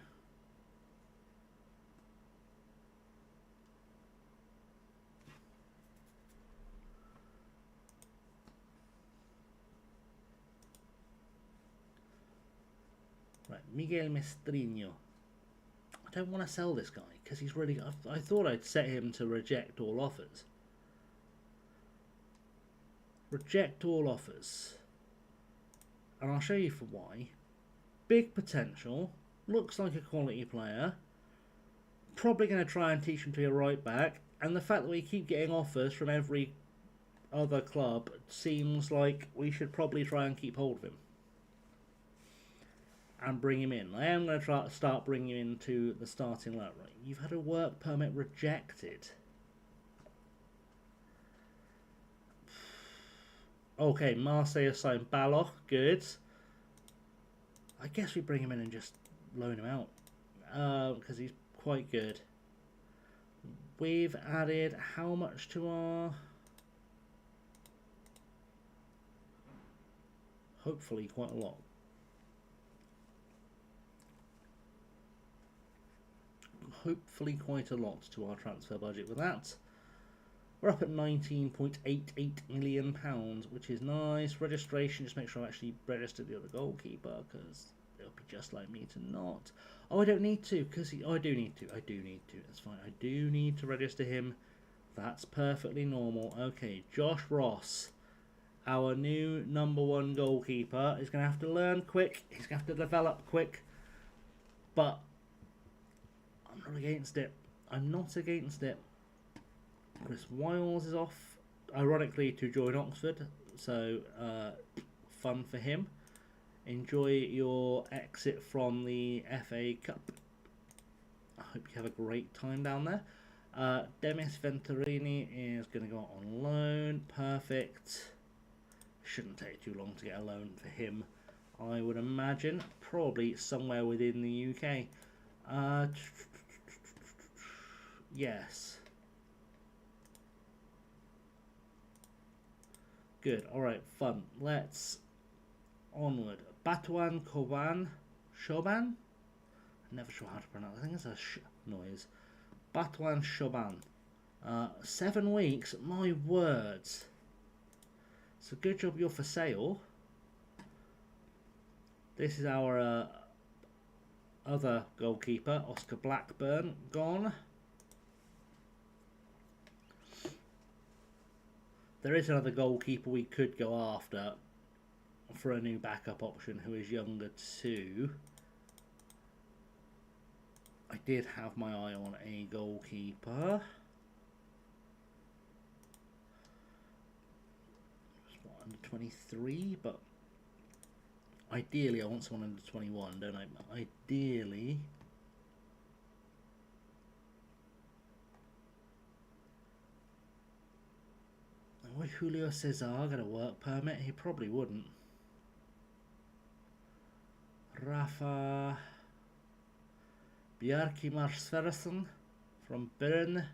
Right, Miguel Mestrino. I don't want to sell this guy because he's really... I thought I'd set him to reject all offers. Reject all offers. And I'll show you for why. Big potential. Looks like a quality player. Probably going to try and teach him to be a right back. And the fact that we keep getting offers from every other club seems like we should probably try and keep hold of him. And bring him in. I am going to try to start bringing him into the starting lineup. Right, you've had a work permit rejected. Okay, Marseille signed Balloch. Good. I guess we bring him in and just loan him out. Because he's quite good. We've added how much to our... Hopefully quite a lot. Hopefully quite a lot to our transfer budget with that. We're up at £19.88 million, which is nice. Registration, just make sure I actually registered the other goalkeeper, because they'll be just like me to not. Oh, I don't need to, because oh, I do need to. That's fine. I do need to register him. That's perfectly normal. Okay, Josh Ross, our new #1 goalkeeper, is going to have to learn quick. He's going to have to develop quick. But I'm not against it. I'm not against it. Chris Wiles is off, ironically, to join Oxford, so fun for him. Enjoy your exit from the FA Cup. I hope you have a great time down there. Demis Venturini is going to go on loan. Perfect. Shouldn't take too long to get a loan for him, I would imagine. Probably somewhere within the UK. Yes. Good. Alright, fun. Let's onward. Batuan Koban Shoban? I'm never sure how to pronounce it. I think it's a sh noise. Batuan Shoban. 7 weeks? My words. So good job you're for sale. This is our other goalkeeper, Oscar Blackburn, gone. There is another goalkeeper we could go after for a new backup option who is younger too. I did have my eye on a goalkeeper. Under 23, but ideally I want someone under 21, don't I? Ideally. Would Julio Cesar get a work permit? He probably wouldn't. Rafa Bjarki Marsfersen from Bern.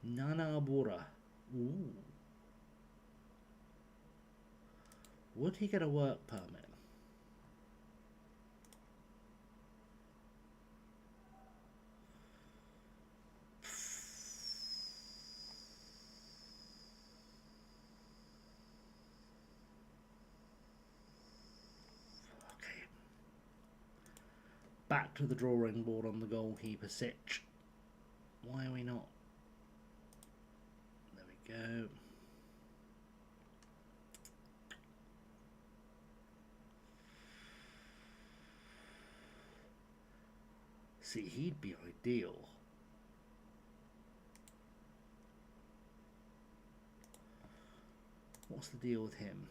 Nana Abura. Ooh. Would he get a work permit? Back to the drawing board on the goalkeeper sitch. Why are we not? There we go. See, he'd be ideal. What's the deal with him?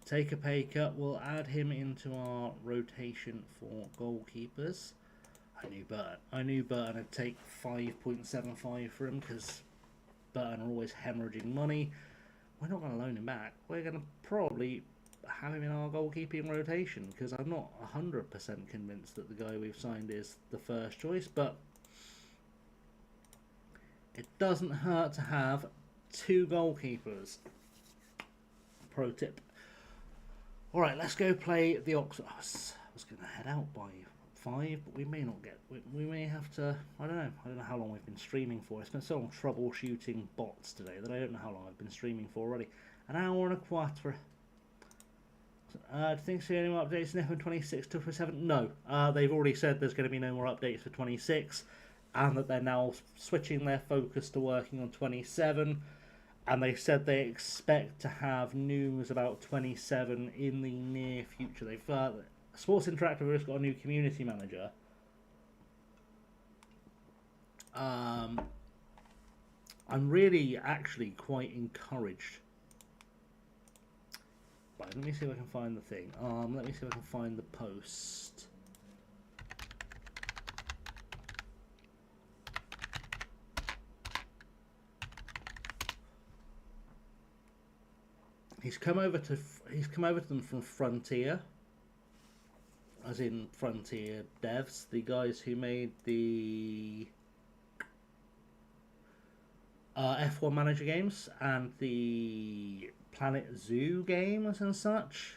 Take a pay cut. We'll add him into our rotation for goalkeepers. I knew Burton would take 5.75 for him because Burton are always hemorrhaging money. We're not going to loan him back. We're going to probably have him in our goalkeeping rotation because I'm not 100% convinced that the guy we've signed is the first choice, but It doesn't hurt to have 2 goalkeepers. Pro tip. Alright, let's go play the Oxford. I was going to head out by 5, but we may not get. We may have to. I don't know how long we've been streaming for. It's been so long troubleshooting bots today that I don't know how long I've been streaming for already. An hour and a quarter. Do you think so? Any more updates in FM26 to 27? No. They've already said there's going to be no more updates for 26, and that they're now switching their focus to working on 27. And they said they expect to have news about 27 in the near future. They've Sports Interactive has got a new community manager. I'm really actually quite encouraged. Right, let me see if I can find the thing. Let me see if I can find the post. He's come over to them from Frontier, as in Frontier devs, the guys who made the F1 Manager games and the Planet Zoo games and such.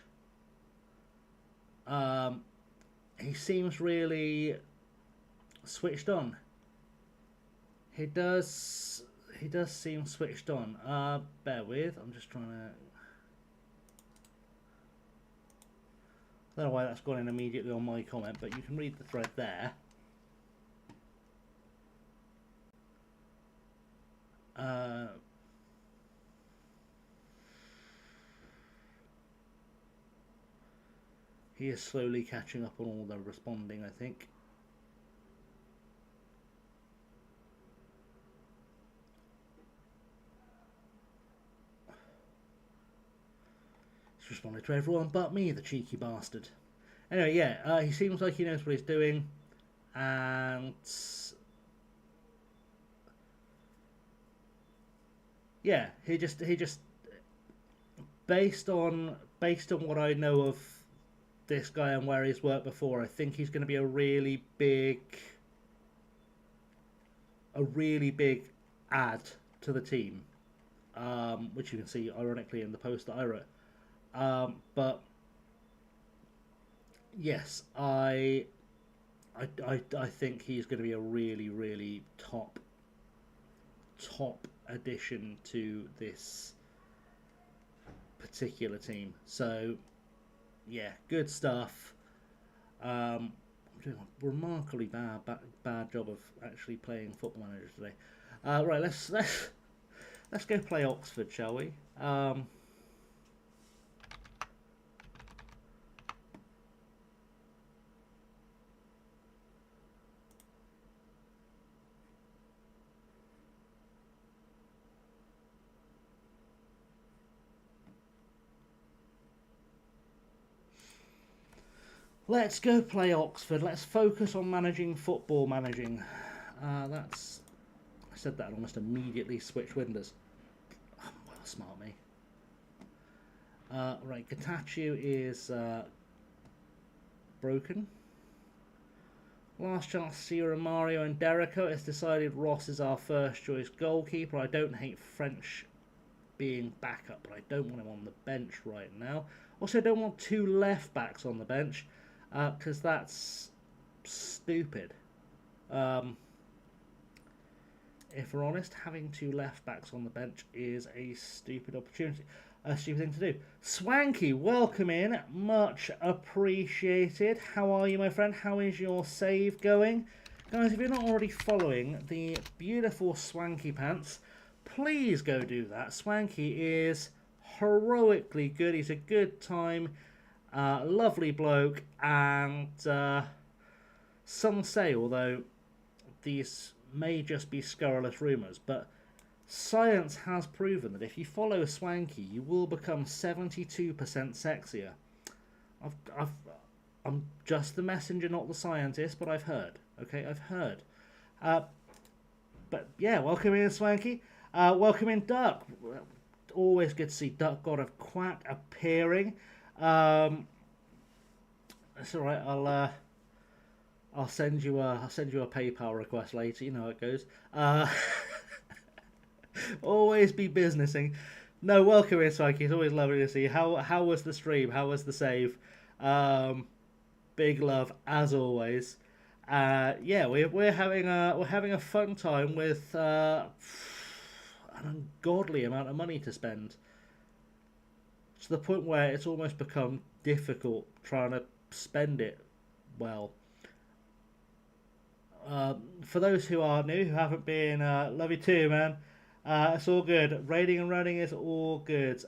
He seems really switched on. He does seem switched on. Bear with, I'm just trying to. I don't know why that's gone in immediately on my comment, but you can read the thread there. He is slowly catching up on all the responding, I think. He's responded to everyone but me, the cheeky bastard. Anyway, yeah, he seems like he knows what he's doing, and yeah, he just based on what I know of this guy and where he's worked before, I think he's going to be a really big add to the team, which you can see ironically in the post that I wrote. But yes, I think he's going to be a really top addition to this particular team. So yeah, good stuff. I'm doing a remarkably bad job of actually playing Football Manager today. Right, let's go play Oxford, shall we? Let's go play Oxford. Let's focus on managing football managing. I said that and almost immediately switched windows. Oh, well, smart me. Right, Getachew is broken. Last chance to see Romario and Derrico. It's decided Ross is our first choice goalkeeper. I don't hate French being backup, but I don't want him on the bench right now. Also, I don't want 2 left backs on the bench, because that's stupid. If we're honest, having 2 left backs on the bench is a stupid opportunity. A stupid thing to do. Swanky, welcome in. Much appreciated. How are you, my friend? How is your save going? Guys, if you're not already following the beautiful Swanky Pants, please go do that. Swanky is heroically good. He's a good time. Lovely bloke, and some say, although these may just be scurrilous rumours, but science has proven that if you follow Swanky, you will become 72% sexier. I'm just the messenger, not the scientist, but I've heard. Okay, I've heard. But yeah, welcome in, Swanky. Welcome in, Duck. Always good to see Duck God of Quack appearing. It's all right. I'll send you a PayPal request later. You know how it goes. Always be businessing. No, welcome here, Psyche. It's always lovely to see you. How was the stream? How was the save? Big love as always. Yeah, we're having a fun time with an ungodly amount of money to spend, to the point where it's almost become difficult trying to spend it well. For those who are new, who haven't been, love you too, man. It's all good. Raiding and running is all good.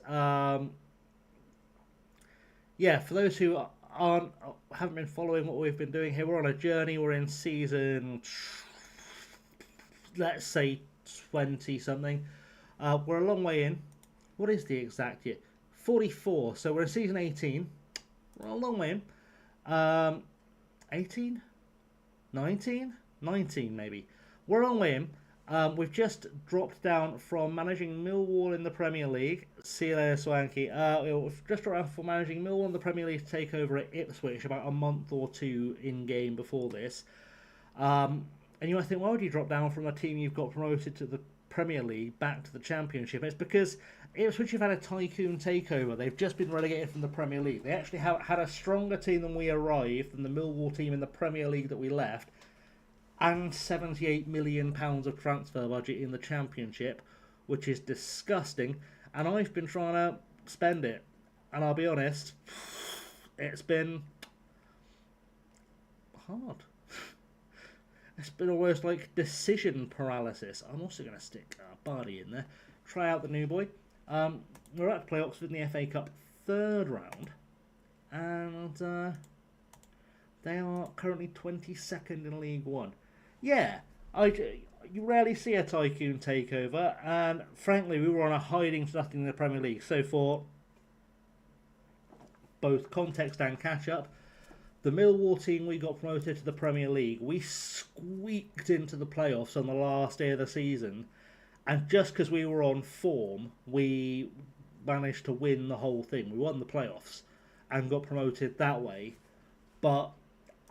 Yeah, for those who haven't been following what we've been doing here, we're on a journey. We're in season, let's say 20 something. We're a long way in. What is the exact year? 44. So we're in season 18. We're a long way in. 18? 19? 19 maybe. We're a long way in. We've just dropped down from managing Millwall in the Premier League. See you later, Swanky. We've just dropped down from managing Millwall in the Premier League to take over at Ipswich about a month or two in game before this. And you might think, why would you drop down from a team you've got promoted to the Premier League back to the Championship? It's because Ipswich have had a tycoon takeover. They've just been relegated from the Premier League. They actually had a stronger team than we arrived, than the Millwall team in the Premier League that we left, and £78 million of transfer budget in the Championship, which is disgusting. And I've been trying to spend it, and I'll be honest, it's been hard. It's been almost like decision paralysis. I'm also going to stick Bardi in there. Try out the new boy. We're about to play Oxford in the FA Cup third round, and they are currently 22nd in League One. Yeah, you rarely see a tycoon takeover, and frankly, we were on a hiding to nothing in the Premier League. So for both context and catch-up, the Millwall team we got promoted to the Premier League, we squeaked into the playoffs on the last day of the season, and just because we were on form, we managed to win the whole thing. We won the playoffs and got promoted that way, but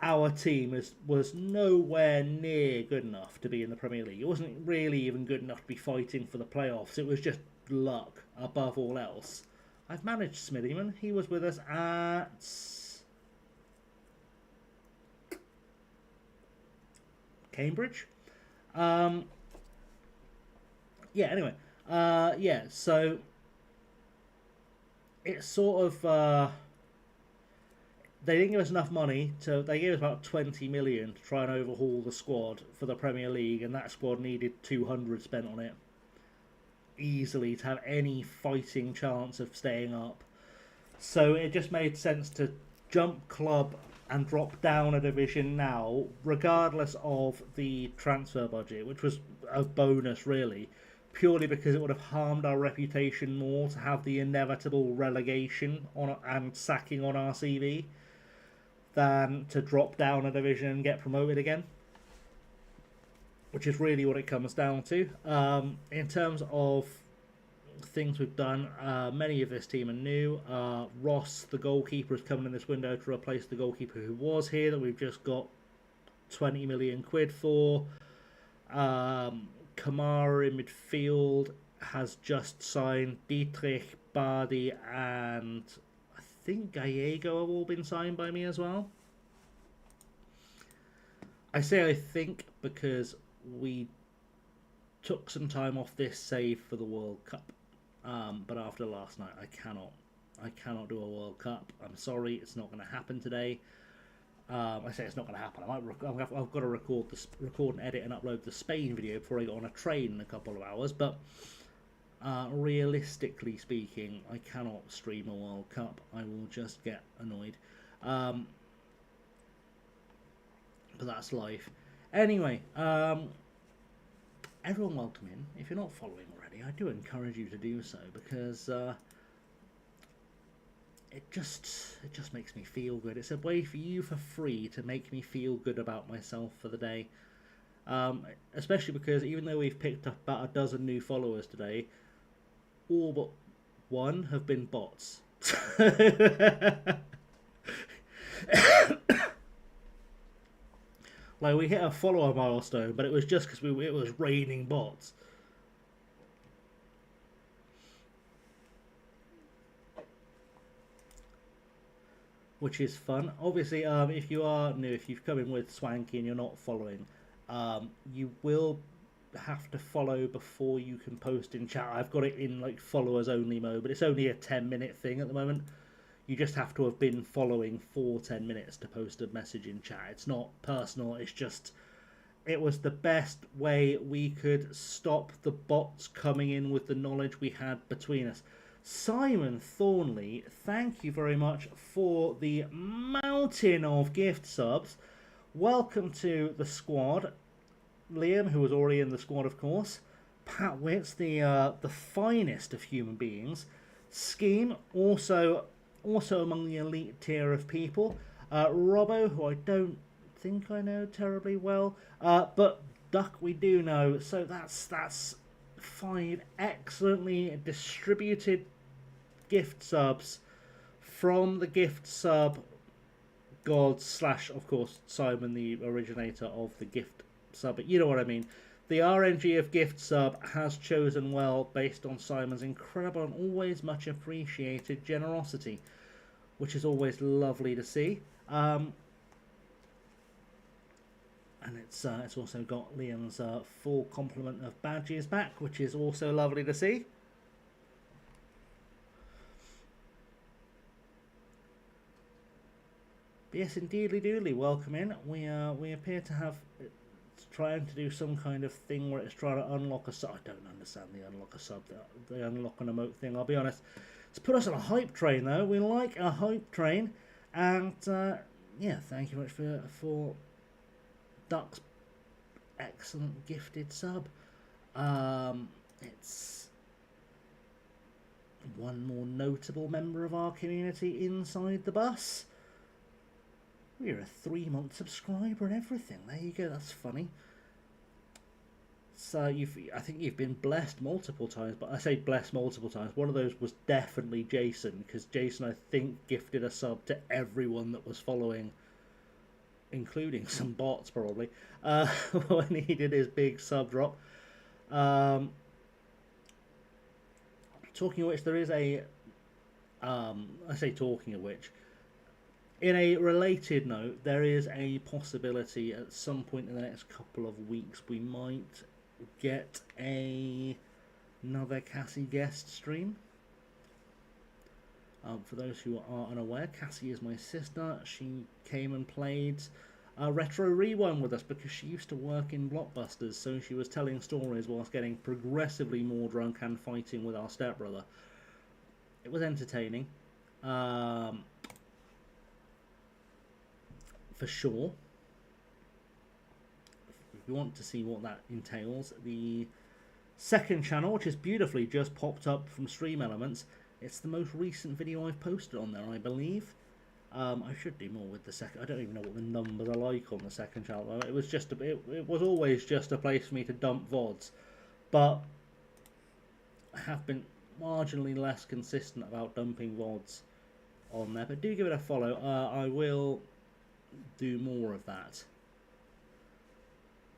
our team was nowhere near good enough to be in the Premier League. It wasn't really even good enough to be fighting for the playoffs. It was just luck above all else. I've managed Smithyman. He was with us at Cambridge. Yeah, anyway. Yeah, so it's sort of they didn't give us enough money they gave us about 20 million to try and overhaul the squad for the Premier League, and that squad needed 200 spent on it easily to have any fighting chance of staying up. So it just made sense to jump club and drop down a division now, regardless of the transfer budget, which was a bonus really, purely because it would have harmed our reputation more to have the inevitable relegation and sacking on our CV than to drop down a division and get promoted again, which is really what it comes down to. In terms of things we've done, many of this team are new. Ross, the goalkeeper, is coming in this window to replace the goalkeeper who was here that we've just got 20 million quid for. Kamara in midfield has just signed. Dietrich, Bardi, and I think Gallego have all been signed by me as well. I say I think because we took some time off this save for the World Cup. But after last night, I cannot do a World Cup. I'm sorry, it's not going to happen today. I say it's not going to happen. I've got to record and edit and upload the Spain video before I get on a train in a couple of hours. But realistically speaking, I cannot stream a World Cup. I will just get annoyed. But that's life. Anyway, everyone welcome in. If you're not following already, I do encourage you to do so, because it just makes me feel good. It's a way for you for free to make me feel good about myself for the day. Especially because even though we've picked up about a dozen new followers today, all but one have been bots. Like, we hit a follower milestone, but it was just because it was raining bots. which is fun. Obviously, if you are new, if you've come in with Swanky and you're not following, you will have to follow before you can post in chat. I've got it in like followers only mode, but it's only a 10-minute thing at the moment. You just have to have been following for 10 minutes to post a message in chat. It's not personal, it's just it was the best way we could stop the bots coming in with the knowledge we had between us. Simon Thornley, thank you very much for the mountain of gift subs. Welcome to the squad. Liam, who was already in the squad, of course. Pat Witts, the finest of human beings. Scheme, also among the elite tier of people. Robbo, who I don't think I know terribly well, but Duck we do know. So that's 5 excellently distributed gift subs from the gift sub gods / of course Simon, the originator of the gift sub, but you know what I mean. The RNG of gift sub has chosen well based on Simon's incredible and always much appreciated generosity, which is always lovely to see. And it's also got Liam's full complement of badges back, which is also lovely to see. But yes, indeedly doodly, welcome in. We appear to have trying to do some kind of thing where it's trying to unlock a sub. I don't understand the unlock a sub, the unlock an emote thing, I'll be honest. It's put us on a hype train though. We like a hype train, and yeah, thank you much for Duck's excellent gifted sub. It's one more notable member of our community inside the bus. We're a 3-month subscriber and everything. There you go. That's funny. So I think you've been blessed multiple times, but I say blessed multiple times. One of those was definitely Jason, because Jason, I think, gifted a sub to everyone that was following, including some bots probably, when he did his big sub drop. Talking of which, there is a I say talking of which, in a related note, there is a possibility at some point in the next couple of weeks we might get another Cassie guest stream. For those who are unaware, Cassie is my sister. She came and played Retro Rewind with us because she used to work in Blockbusters, so she was telling stories whilst getting progressively more drunk and fighting with our stepbrother. It was entertaining. For sure. If you want to see what that entails, the second channel, which is beautifully just popped up from Stream Elements, it's the most recent video I've posted on there, I believe. I should do more with the second. I don't even know what the numbers are like on the second channel. It was just it was always just a place for me to dump VODs, but I have been marginally less consistent about dumping VODs on there. But do give it a follow. I will do more of that.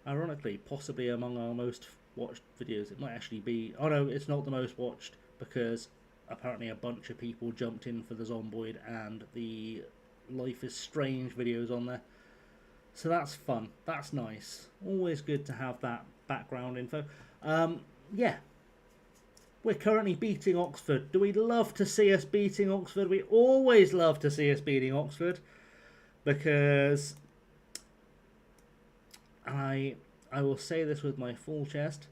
Ironically, possibly among our most watched videos, it might actually be. Oh no, it's not the most watched because apparently a bunch of people jumped in for the Zomboid and the Life is Strange videos on there. So that's fun. That's nice. Always good to have that background info. Yeah. We're currently beating Oxford. Do we love to see us beating Oxford? We always love to see us beating Oxford. Because I will say this with my full chest.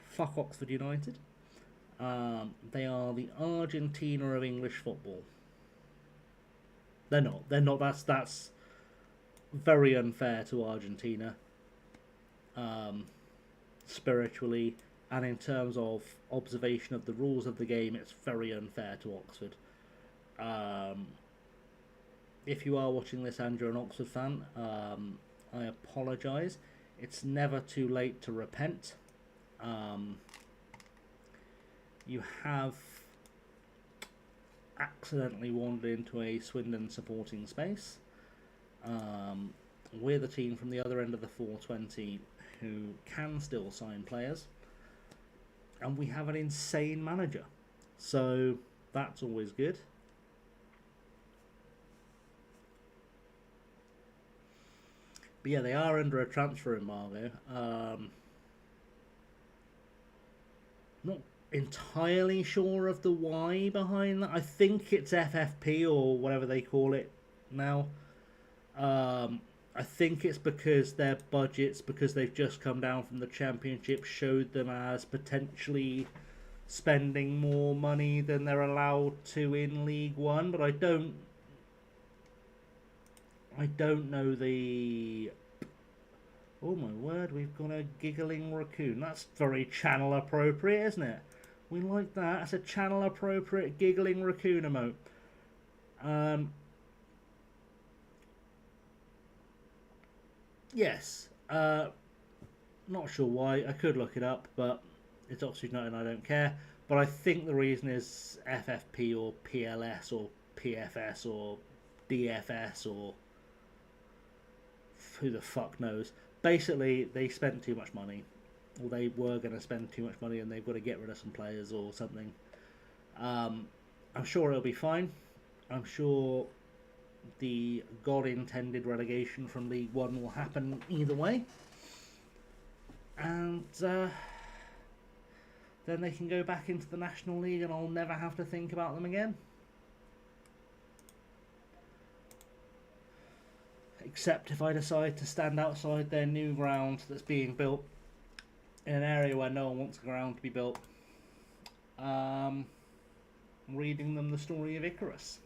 Fuck Oxford United. They are the Argentina of English football. They're not. They're not. That's very unfair to Argentina. Spiritually and in terms of observation of the rules of the game, it's very unfair to Oxford. If you are watching this and you're an Oxford fan, I apologise. It's never too late to repent. You have accidentally wandered into a Swindon supporting space. We're the team from the other end of the 420 who can still sign players. And we have an insane manager. So that's always good. But yeah, they are under a transfer embargo. Not entirely sure of the why behind that. I think it's FFP or whatever they call it now. I think it's because their budgets, because they've just come down from the championship, showed them as potentially spending more money than they're allowed to in League One. But I don't know the. Oh my word, we've got a giggling raccoon. That's very channel appropriate, isn't it? We like that. That's a channel appropriate giggling raccoon emote. Yes. Not sure why. I could look it up, but it's Oxford United and I don't care. But I think the reason is FFP or PLS or PFS or DFS or who the fuck knows. Basically, they spent too much money. Or they were going to spend too much money and they've got to get rid of some players or something. I'm sure it'll be fine. I'm sure the God-intended relegation from League One will happen either way. And then they can go back into the National League and I'll never have to think about them again. Except if I decide to stand outside their new ground that's being built in an area where no one wants a ground to be built. Reading them the story of Icarus.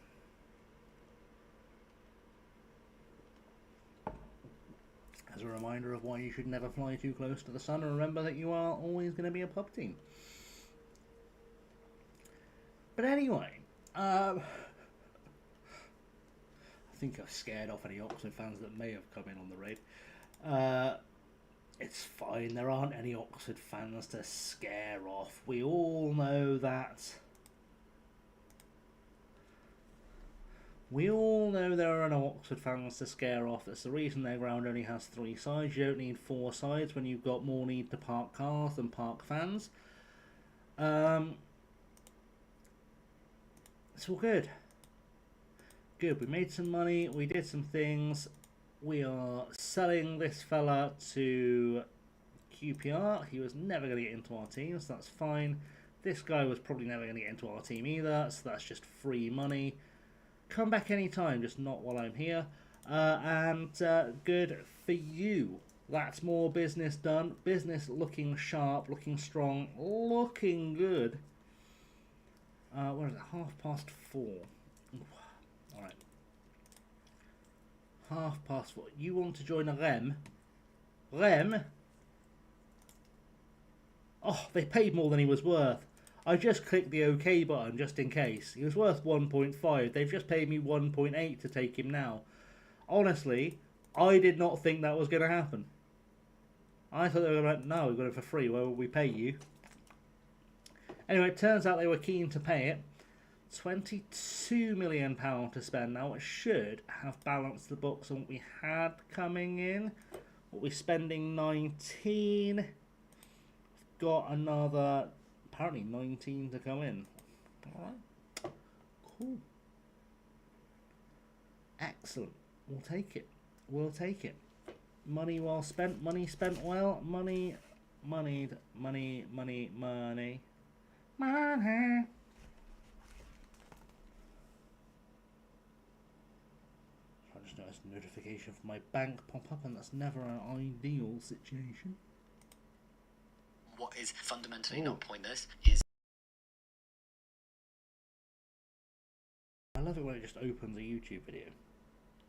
As a reminder of why you should never fly too close to the sun, and remember that you are always going to be a pub team. But anyway, I think I've scared off any Oxford fans that may have come in on the raid. It's fine, there aren't any Oxford fans to scare off. We all know that. We all know there are no Oxford fans to scare off. That's the reason their ground only has 3 sides. You don't need 4 sides when you've got more need to park cars than park fans. It's all good. Good, we made some money, we did some things. We are selling this fella to QPR. He was never going to get into our team, so that's fine. This guy was probably never going to get into our team either, so that's just free money. Come back anytime, just not while I'm here. And good for you. That's more business done. Business looking sharp, looking strong, looking good. What is it? 4:30. Alright. 4:30. You want to join a REM? REM? Oh, they paid more than he was worth. I just clicked the OK button just in case. He was worth 1.5. They've just paid me 1.8 to take him now. Honestly, I did not think that was going to happen. I thought they were like, no, we've got it for free. Why would we pay you? Anyway, it turns out they were keen to pay it. £22 million to spend now. It should have balanced the books on what we had coming in. What we're spending 19. Got another, apparently 19 to come in. Alright. Cool. Excellent. We'll take it. We'll take it. Money well spent. Money spent well. Money. I just noticed a notification from my bank pop up, and that's never an ideal situation. What is fundamentally not pointless is... I love it when it just opens a YouTube video.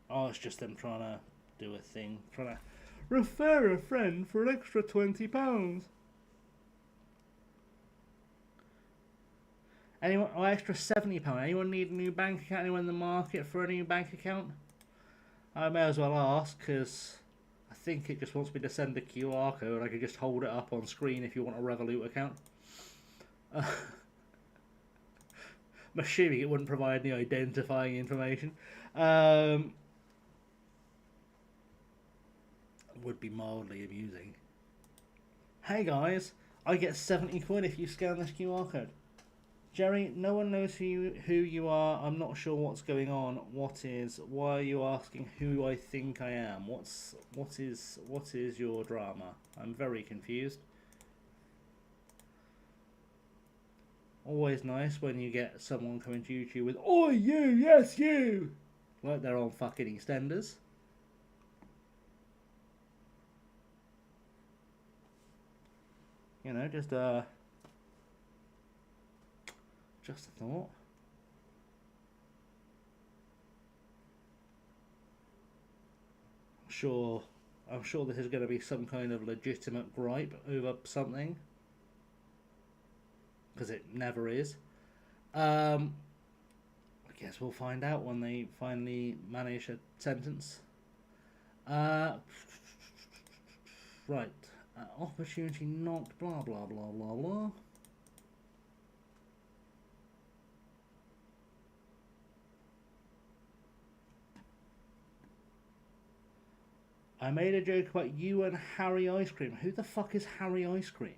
Oh, it's just them trying to do a thing. Trying to refer a friend for an extra £20. Anyone? Oh, extra £70. Anyone need a new bank account? Anyone in the market for a new bank account? I may as well ask, because I think it just wants me to send a QR code. I could just hold it up on screen if you want a Revolut account. I'm assuming it wouldn't provide any identifying information. Would be mildly amusing. Hey guys, I get 70 quid if you scan this QR code. Jerry, no one knows who you are. I'm not sure what's going on. Why are you asking who I think I am? What is your drama? I'm very confused. Always nice when you get someone coming to YouTube with, "Oh, you, yes, you!" Like they're on fucking EastEnders. You know, just a thought. I'm sure this is going to be some kind of legitimate gripe over something, because it never is. I guess we'll find out when they finally manage a sentence. Right. Opportunity knocked, blah, blah, blah, blah, blah. I made a joke about you and Harry Ice Cream. Who the fuck is Harry Ice Cream?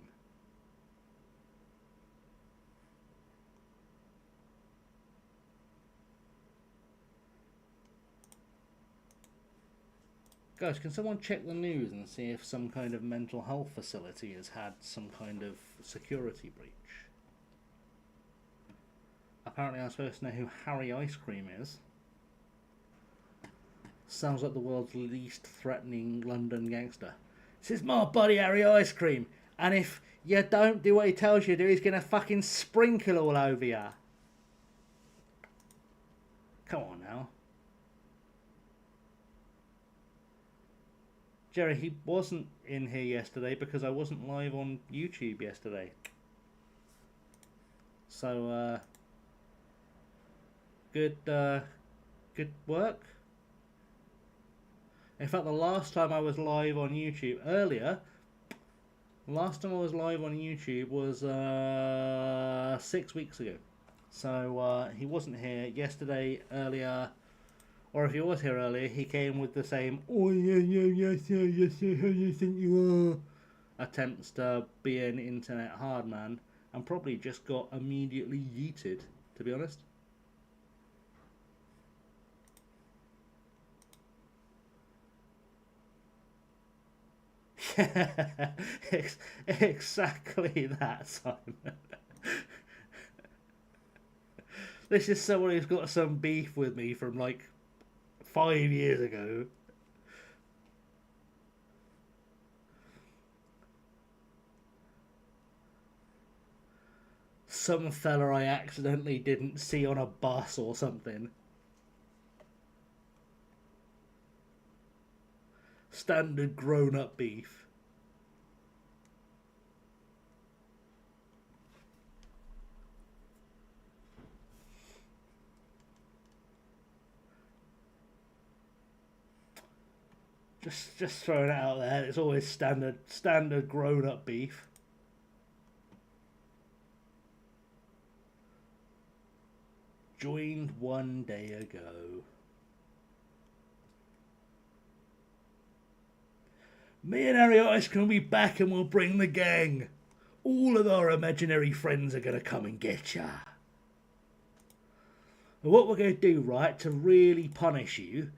Guys, can someone check the news and see if some kind of mental health facility has had some kind of security breach? Apparently I'm supposed to know who Harry Ice Cream is. Sounds like the world's least threatening London gangster. This is my buddy Harry Ice Cream, and if you don't do what he tells you to do, he's gonna fucking sprinkle all over you. Come on now. Jerry, he wasn't in here yesterday because I wasn't live on YouTube yesterday. So, good work. In fact, the last time I was live on YouTube was 6 weeks ago. So he wasn't here yesterday, earlier, or if he was here earlier, he came with the same, "Oh yeah, yes, who you think you are," attempts to be an internet hard man, and probably just got immediately yeeted, to be honest. Exactly that, Simon. This is someone who's got some beef with me from like 5 years ago. Some fella I accidentally didn't see on a bus or something. Standard grown-up beef. Just throwing it out there. It's always standard grown-up beef. Joined 1 day ago. Me and Harry Ice can be back and we'll bring the gang. All of our imaginary friends are going to come and get ya. And what we're going to do, right, to really punish you,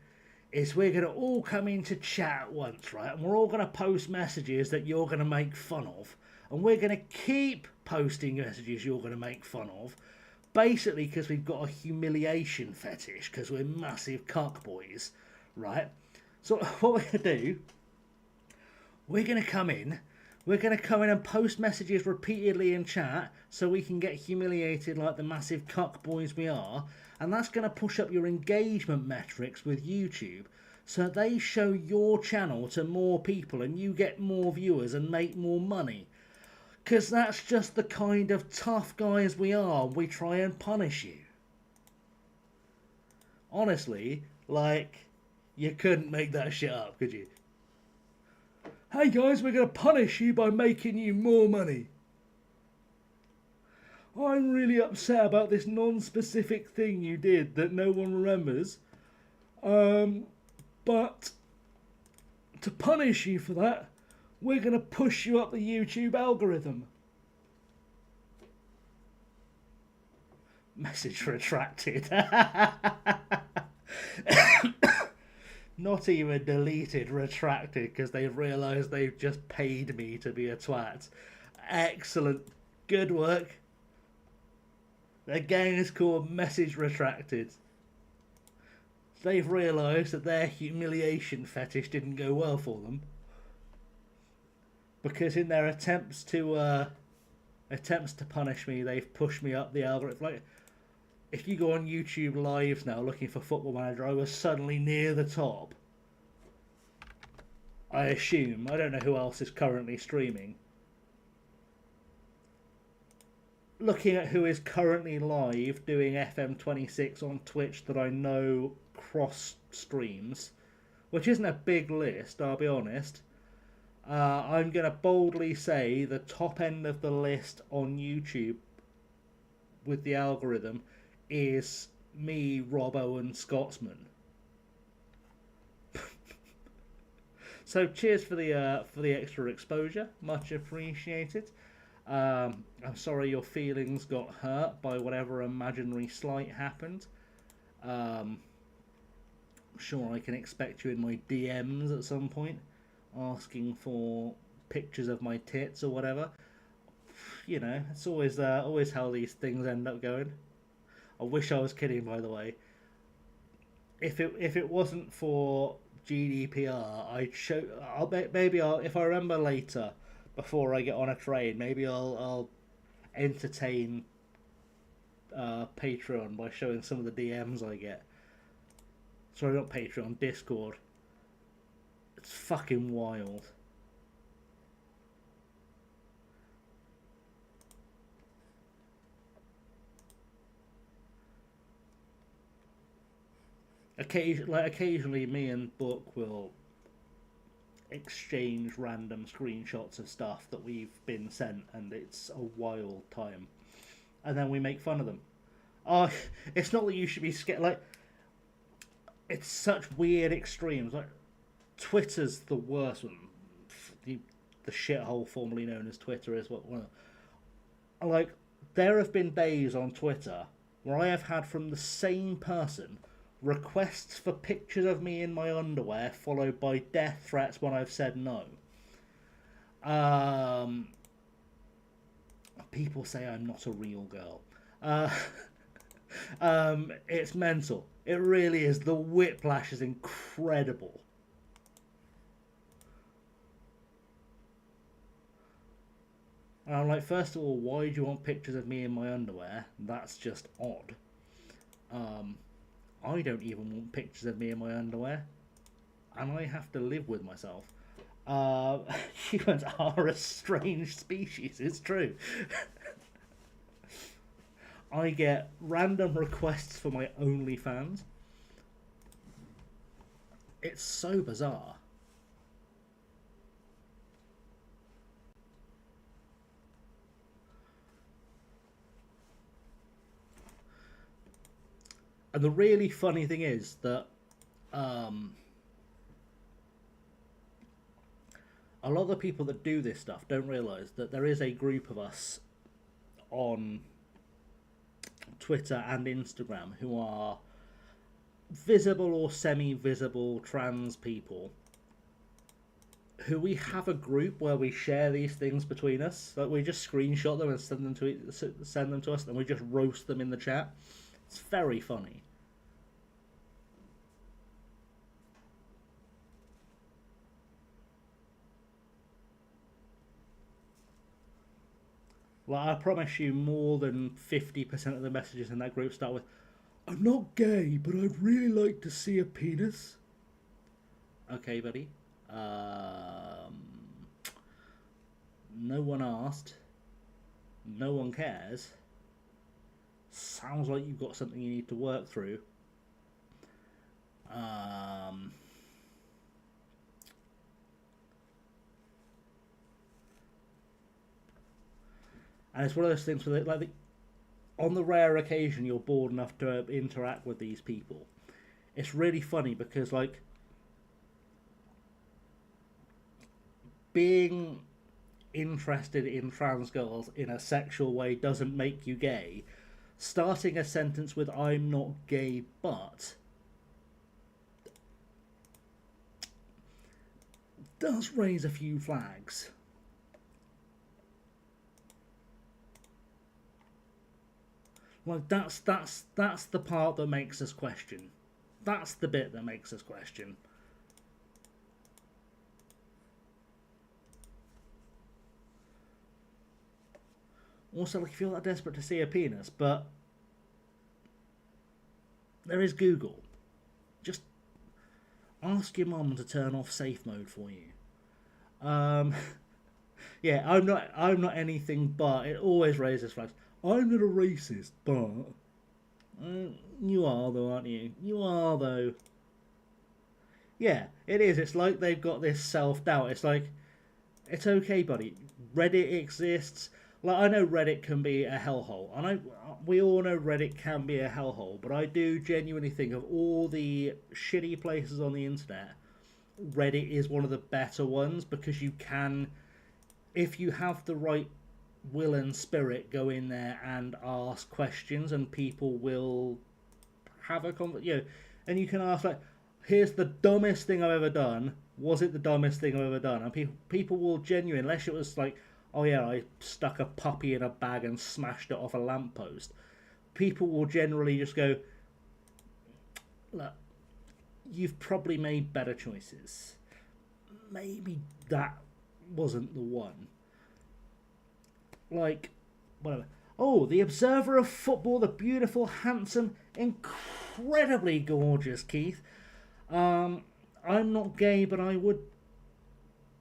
is we're going to all come into chat at once, right? And we're all going to post messages that you're going to make fun of. And we're going to keep posting messages you're going to make fun of. Basically because we've got a humiliation fetish, because we're massive cock boys, right? So what we're going to do, we're going to come in and post messages repeatedly in chat so we can get humiliated like the massive cock boys we are. And that's going to push up your engagement metrics with YouTube so they show your channel to more people and you get more viewers and make more money. Because that's just the kind of tough guys we are. We try and punish you. Honestly, like, you couldn't make that shit up, could you? Hey guys, we're going to punish you by making you more money. I'm really upset about this non-specific thing you did that no one remembers. But to punish you for that, we're going to push you up the YouTube algorithm. Message retracted. Not even deleted, retracted, because they've realised they've just paid me to be a twat. Excellent. Good work. The gang is called Message Retracted. They've realised that their humiliation fetish didn't go well for them. Because in their attempts to punish me, they've pushed me up the algorithm. Like, if you go on YouTube Lives now looking for Football Manager, I was suddenly near the top. I assume. I don't know who else is currently streaming. Looking at who is currently live doing FM26 on Twitch that I know cross streams, which isn't a big list, I'll be honest. I'm going to boldly say the top end of the list on YouTube with the algorithm is me, Robbo, and Scotsman. So cheers for the extra exposure, much appreciated. I'm sorry your feelings got hurt by whatever imaginary slight happened. I'm sure I can expect you in my DMs at some point, asking for pictures of my tits or whatever. You know, it's always how these things end up going. I wish I was kidding, by the way. If it wasn't for GDPR, I'd show. If I remember later, before I get on a train, maybe I'll entertain Patreon by showing some of the DMs I get. Sorry, not Patreon, Discord. It's fucking wild. Occasionally, me and Book will exchange random screenshots of stuff that we've been sent, and it's a wild time. And then we make fun of them. Oh, it's not that you should be scared. Like, it's such weird extremes. Like, Twitter's the worst one. The shithole formerly known as Twitter is what. Well, like, there have been days on Twitter where I have had from the same person requests for pictures of me in my underwear, followed by death threats when I've said no. People say I'm not a real girl. It's mental. It really is. The whiplash is incredible. And I'm like, first of all, why do you want pictures of me in my underwear? That's just odd. I don't even want pictures of me in my underwear. And I have to live with myself. Humans are a strange species, it's true. I get random requests for my OnlyFans. It's so bizarre. And the really funny thing is that a lot of the people that do this stuff don't realise that there is a group of us on Twitter and Instagram who are visible or semi-visible trans people who we have a group where we share these things between us. Like, we just screenshot them and send them to us, and we just roast them in the chat. It's very funny. Like, I promise you, more than 50% of the messages in that group start with, "I'm not gay, but I'd really like to see a penis." Okay, buddy. No one asked. No one cares. Sounds like you've got something you need to work through. And it's one of those things where, like, on the rare occasion you're bored enough to interact with these people, it's really funny because, like, being interested in trans girls in a sexual way doesn't make you gay. starting a sentence with "I'm not gay, but" does raise a few flags. Like that's the part that makes us question. That's the bit that makes us question. Also, like, if you're that desperate to see a penis, but there is Google. Just ask your mum to turn off safe mode for you. Yeah, I'm not anything but. It always raises flags. I'm not a racist, but you are though, aren't you? You are though. Yeah, it is. It's like they've got this self-doubt. It's like, it's okay, buddy. Reddit exists. Like, I know Reddit can be a hellhole. We all know Reddit can be a hellhole, but I do genuinely think of all the shitty places on the internet, Reddit is one of the better ones, because you can, if you have the right will and spirit, go in there and ask questions, and people will have a conversation. And you can ask, like, here's the dumbest thing I've ever done. Was it the dumbest thing I've ever done? And people will genuinely, unless it was like, oh yeah, I stuck a puppy in a bag and smashed it off a lamppost, people will generally just go, look, you've probably made better choices. Maybe that wasn't the one. Like, whatever. Oh, the observer of football, the beautiful, handsome, incredibly gorgeous Keith. I'm not gay, but I would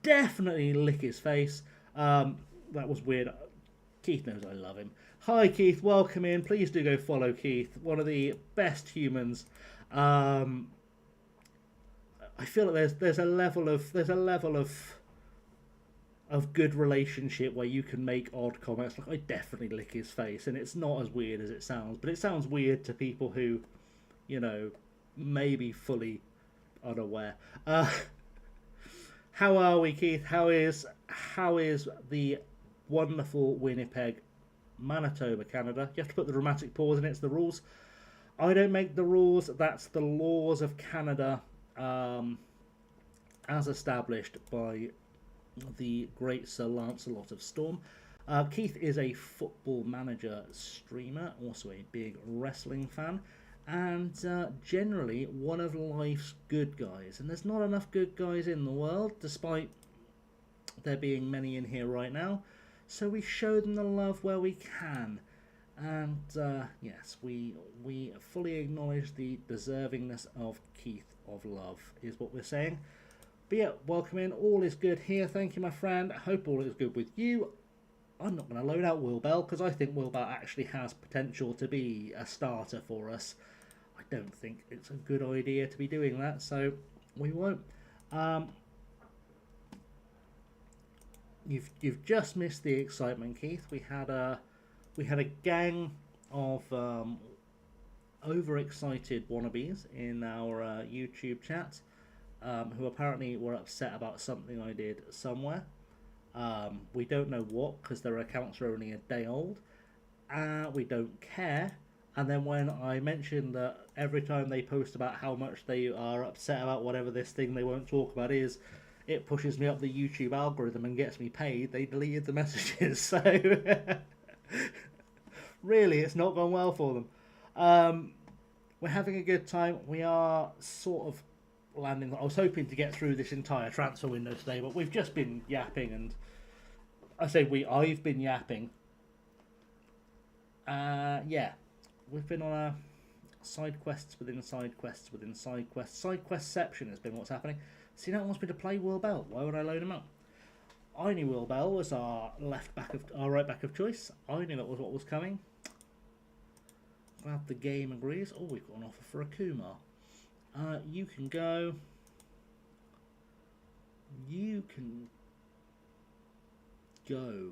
definitely lick his face. That was weird. Keith knows I love him. Hi, Keith. Welcome in. Please do go follow Keith. One of the best humans. I feel like there's a level of good relationship where you can make odd comments. Like, I definitely lick his face, and it's not as weird as it sounds, but it sounds weird to people who, may be fully unaware. How are we, Keith? How is the wonderful Winnipeg, Manitoba, Canada? You have to put the dramatic pause in it. It's the rules. I don't make the rules. That's the laws of Canada, as established by the great Sir Lancelot of Storm. Keith is a football manager streamer, also a big wrestling fan, and generally one of life's good guys. And there's not enough good guys in the world, despite there being many in here right now. So we show them the love where we can. And yes, we fully acknowledge the deservingness of Keith of love, is what we're saying. But yeah, welcome in. All is good here. Thank you, my friend. I hope all is good with you. I'm not going to load out Will Bell, because I think Will Bell actually has potential to be a starter for us. I don't think it's a good idea to be doing that, so we won't. You've just missed the excitement, Keith. We had a gang of overexcited wannabes in our YouTube chat, who apparently were upset about something I did somewhere. We don't know what, because their accounts are only a day old. We don't care. And then when I mentioned that every time they post about how much they are upset about whatever this thing they won't talk about is, it pushes me up the YouTube algorithm and gets me paid, they deleted the messages. So really, it's not gone well for them. We're having a good time. We are sort of landing. I was hoping to get through this entire transfer window today, but we've just been yapping, and I've been yapping. Yeah, we've been on a side quests within side quests within side quests. Side questception has been what's happening. See, now wants me to play Will Bell. Why would I load him up? I knew Will Bell was our right back of choice. I knew that was what was coming. Glad the game agrees. Oh, we've got an offer for a Kumar. You can go. You can go.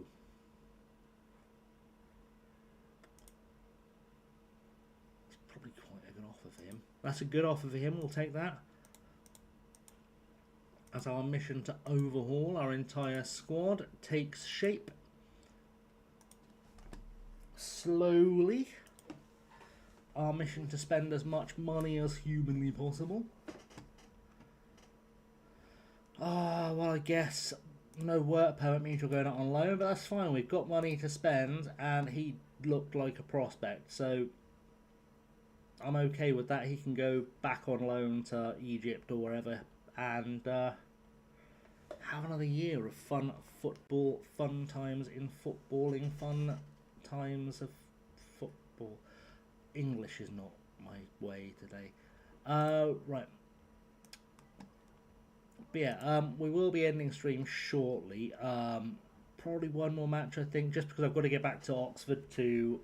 It's probably quite a good offer for him. That's a good offer for him. We'll take that. As our mission to overhaul our entire squad takes shape slowly. our mission to spend as much money as humanly possible. Well, I guess no work permit means you're going out on loan, but that's fine. We've got money to spend, and he looked like a prospect, so I'm okay with that. He can go back on loan to Egypt or wherever, and have another year of fun football, fun times in footballing, fun times of football. English is not my way today. Right. But yeah, we will be ending stream shortly. Probably one more match, I think, just because I've got to get back to Oxford to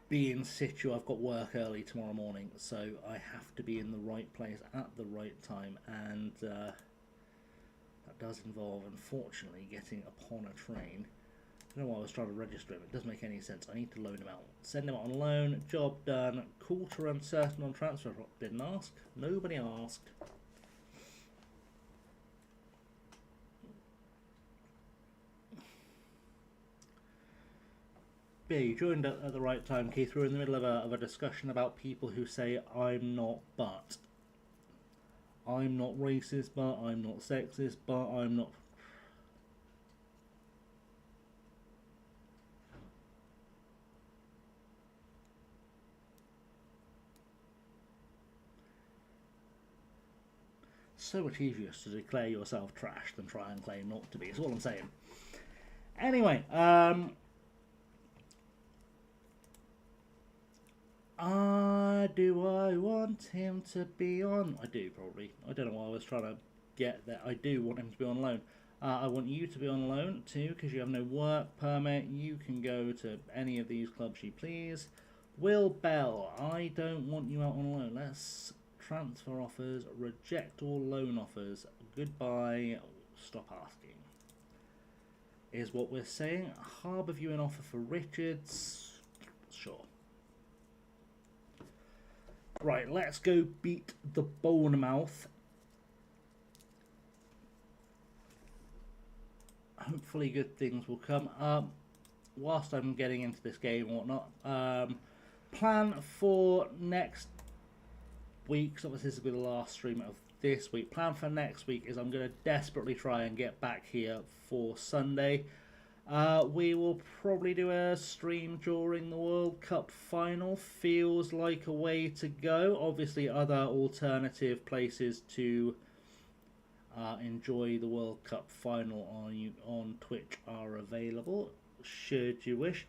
be in situ. I've got work early tomorrow morning, so I have to be in the right place at the right time, and that does involve, unfortunately, getting upon a train. I don't know why I was trying to register him. It doesn't make any sense. I need to loan him out. Send him out on loan. Job done. Quarter uncertain on transfer. Didn't ask. Nobody asked. Yeah, you joined at the right time, Keith. We're in the middle of a discussion about people who say, I'm not, but. I'm not racist, but. I'm not sexist, but. I'm not... So much easier to declare yourself trash than try and claim not to be, is all I'm saying. Anyway, do I want him to be on? I do, probably. I don't know why I was trying to get there. I do want him to be on loan. I want you to be on loan too, because you have no work permit. You can go to any of these clubs you please. Will Bell, I don't want you out on loan. Let's transfer offers, reject all loan offers. Goodbye, stop asking. Is what we're saying. Harbourview an offer for Richards. Sure. Right, let's go beat the Bournemouth. Hopefully good things will come. Whilst I'm getting into this game and whatnot, plan for next week, so obviously this will be the last stream of this week. Plan for next week is I'm going to desperately try and get back here for Sunday. We will probably do a stream during the World Cup final. Feels like a way to go. Obviously other alternative places to enjoy the World Cup final on Twitch are available, should you wish.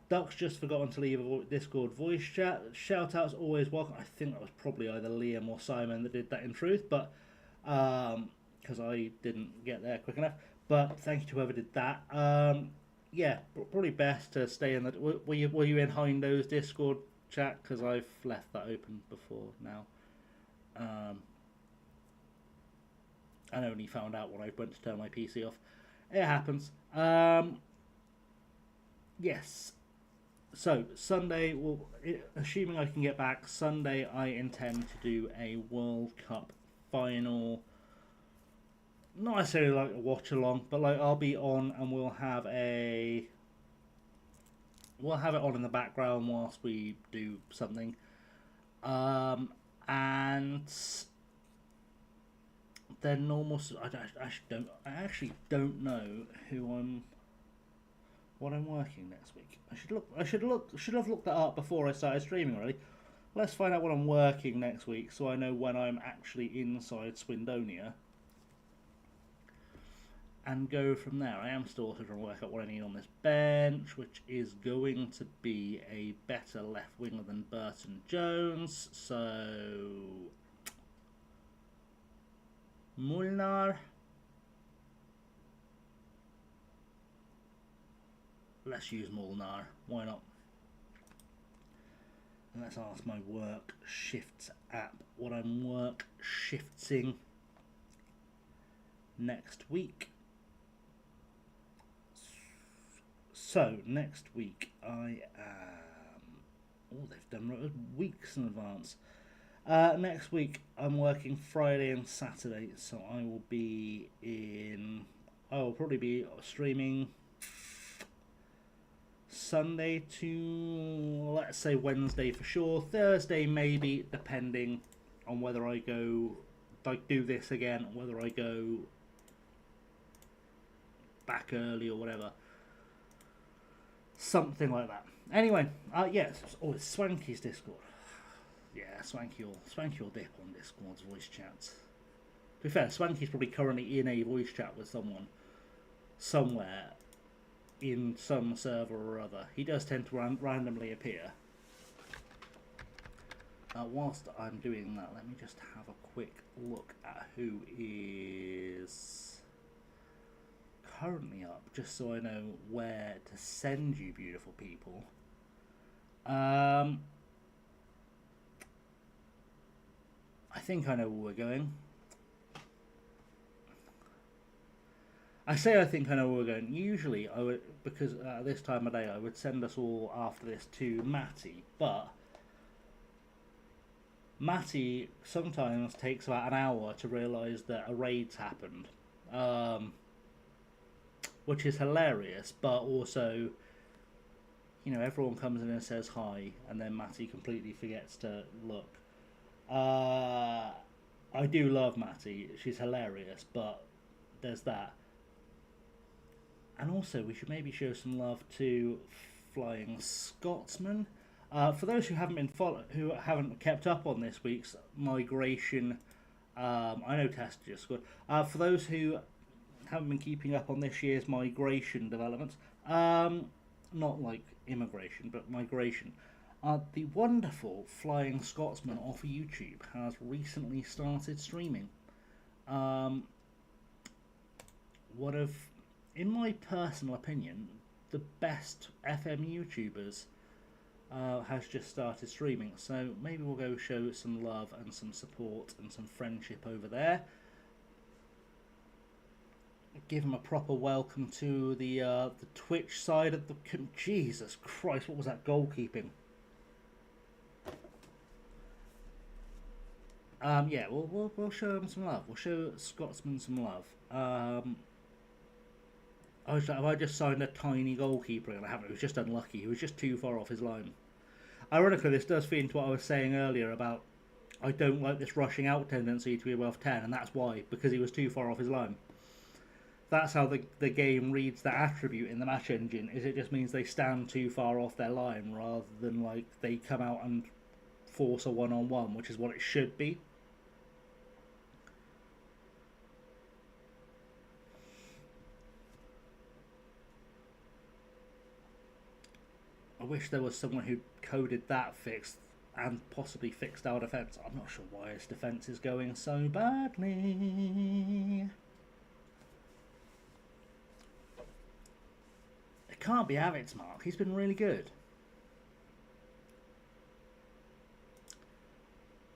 Duck's just forgotten to leave a Discord voice chat. Shout-outs always welcome. I think that was probably either Liam or Simon that did that in truth, but because I didn't get there quick enough. But thank you to whoever did that. Yeah, probably best to stay in the... Were you in Hindo's Discord chat? Because I've left that open before now. I only found out when I went to turn my PC off. It happens. Yes. So, Sunday, assuming I can get back, Sunday I intend to do a World Cup final. Not necessarily like a watch along, but like I'll be on and we'll have it on in the background whilst we do something. And then normal. I actually don't know what I'm working next week. I should have looked that up before I started streaming. Really, let's find out what I'm working next week, so I know when I'm actually inside Swindonia, and go from there. I am still also trying to work out what I need on this bench, which is going to be a better left winger than Burton Jones. So Mulnar. Let's use Molnar. Why not? And let's ask my work shifts app what I'm work shifting next week. So next week I am... Oh, they've done weeks in advance. Next week I'm working Friday and Saturday, so I will be in... I will probably be streaming Sunday to, let's say, Wednesday for sure. Thursday maybe, depending on whether I go, like, do this again, or whether I go back early or whatever. Something like that. Anyway, yes. Oh, it's Swanky's Discord. Yeah, Swanky will dip on Discord's voice chats. To be fair, Swanky's probably currently in a voice chat with someone somewhere in some server or other. He does tend to randomly appear. Whilst I'm doing that, let me just have a quick look at who is currently up, just so I know where to send you beautiful people. I think I know where we're going. I say I think I know where we're going. Usually I would, because at this time of day I would send us all after this to Matty, but Matty sometimes takes about an hour to realise that a raid's happened, which is hilarious, but also, you know, everyone comes in and says hi, and then Matty completely forgets to look. I do love Matty, she's hilarious, but there's that. And also, we should maybe show some love to Flying Scotsman. For those who haven't kept up on this week's migration, I know Tess just scored. For those who haven't been keeping up on this year's migration developments, not like immigration, but migration, the wonderful Flying Scotsman off YouTube has recently started streaming. One of, in my personal opinion, the best FM YouTubers has just started streaming, so maybe we'll go show some love and some support and some friendship over there. Give him a proper welcome to the Twitch side of the... Jesus Christ, what was that goalkeeping? Yeah, we'll show him some love. We'll show Scotsman some love. Have I just signed a tiny goalkeeper? And I haven't. It was just unlucky. He was just too far off his line. Ironically, this does feed into what I was saying earlier about I don't like this rushing out tendency to be above 10, and that's why, because he was too far off his line. That's how the game reads that attribute in the match engine, is it just means they stand too far off their line rather than like they come out and force a one-on-one, which is what it should be. I wish there was someone who coded that fix and possibly fixed our defence. I'm not sure why his defence is going so badly. It can't be Avit's mark. He's been really good.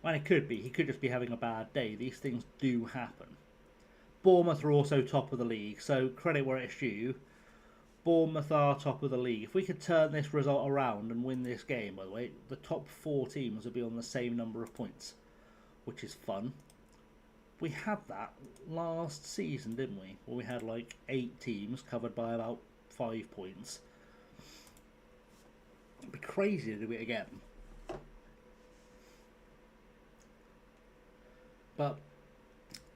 Well, it could be. He could just be having a bad day. These things do happen. Bournemouth are also top of the league, so credit where it's due. Bournemouth are top of the league. If we could turn this result around and win this game, by the way, the top 4 teams would be on the same number of points, which is fun. We had that last season, didn't we? Where we had like 8 teams covered by about 5 points. It'd be crazy to do it again. But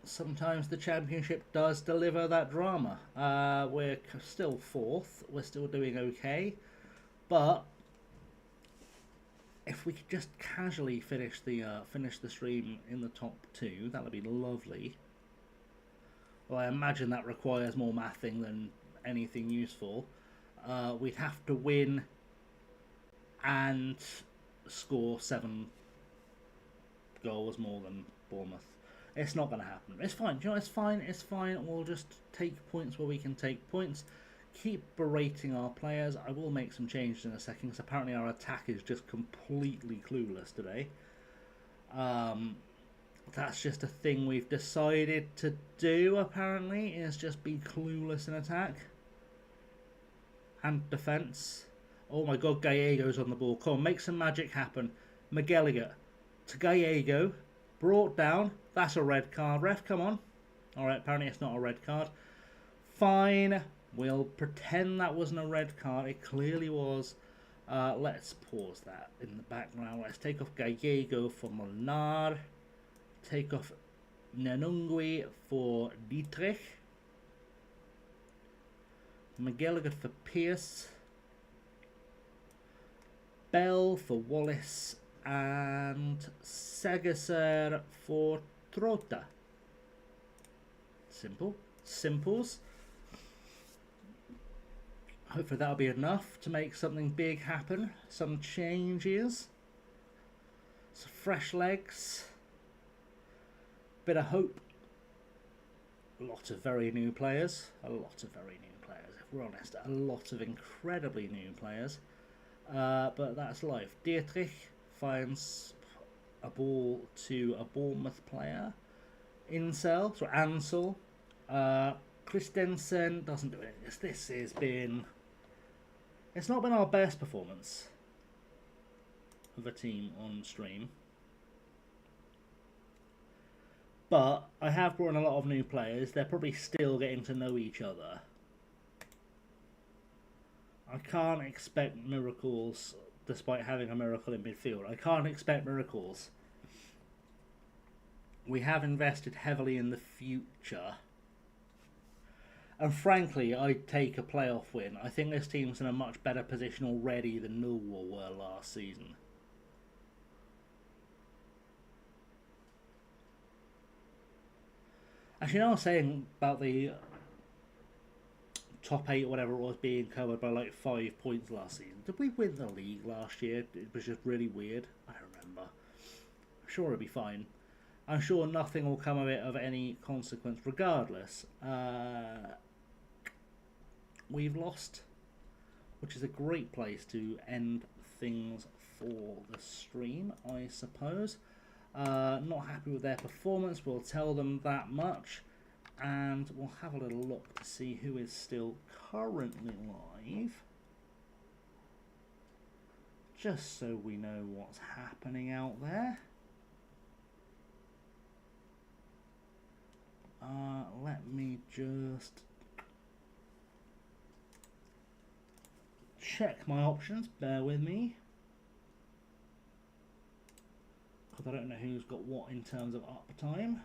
sometimes the Championship does deliver that drama. We're still 4th. We're still doing okay. But if we could just casually finish the stream in the top 2, that would be lovely. Well, I imagine that requires more mathing than anything useful. We'd have to win and score 7 goals more than Bournemouth. It's not going to happen. It's fine. Do you know, it's fine. It's fine. We'll just take points where we can take points. Keep berating our players. I will make some changes in a second, because apparently our attack is just completely clueless today. That's just a thing we've decided to do, apparently, is just be clueless in attack. And defence. Oh my god, Gallego's on the ball. Come on, make some magic happen. McGilligan to Gallego. Brought down. That's a red card, ref. Come on. Alright, apparently it's not a red card. Fine. We'll pretend that wasn't a red card. It clearly was. Let's pause that in the background. Let's take off Gallego for Molnar. Take off Nanungui for Dietrich. McGilligan for Pierce. Bell for Wallace. And Sagaser for Trota. Simple. Simples. Hopefully that'll be enough to make something big happen. Some changes. Some fresh legs. Bit of hope. A lot of very new players. A lot of very new players, if we're honest. A lot of incredibly new players. But that's life. Dietrich finds a ball to a Bournemouth player. Incel, so Ansel. Christensen doesn't do it. This has been... It's not been our best performance of a team on stream. But I have brought in a lot of new players. They're probably still getting to know each other. I can't expect miracles despite having a miracle in midfield. I can't expect miracles. We have invested heavily in the future. And frankly, I'd take a playoff win. I think this team's in a much better position already than Millwall were last season. Actually, I was saying about the top 8 or whatever it was being covered by like 5 points last season. Did we win the league last year? It was just really weird. I don't remember. I'm sure it'll be fine. I'm sure nothing will come of it of any consequence regardless. We've lost, which is a great place to end things for the stream, I suppose. Not happy with their performance, we'll tell them that much. And we'll have a little look to see who is still currently live. Just so we know what's happening out there. Let me just check my options, bear with me. Because I don't know who's got what in terms of uptime.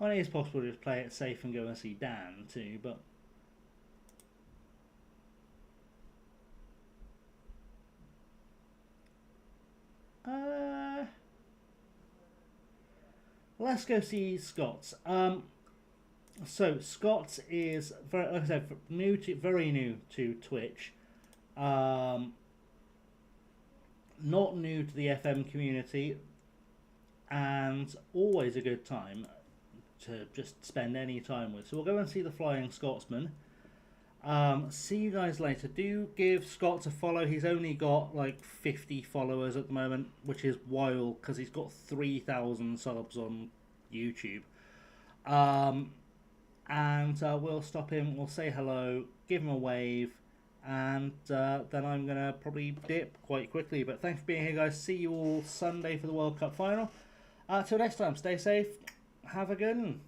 I mean, it's possible to just play it safe and go and see Dan too, but... let's go see Scott's. So Scott's is very, like I said, very new to Twitch. Not new to the FM community, and always a good time to just spend any time with. So we'll go and see the Flying Scotsman. See you guys later. Do give Scott a follow. He's only got like 50 followers at the moment, which is wild because he's got 3,000 subs on YouTube. And we'll stop him, we'll say hello, give him a wave, and then I'm going to probably dip quite quickly. But thanks for being here, guys. See you all Sunday for the World Cup final. Till next time, stay safe, have a good one.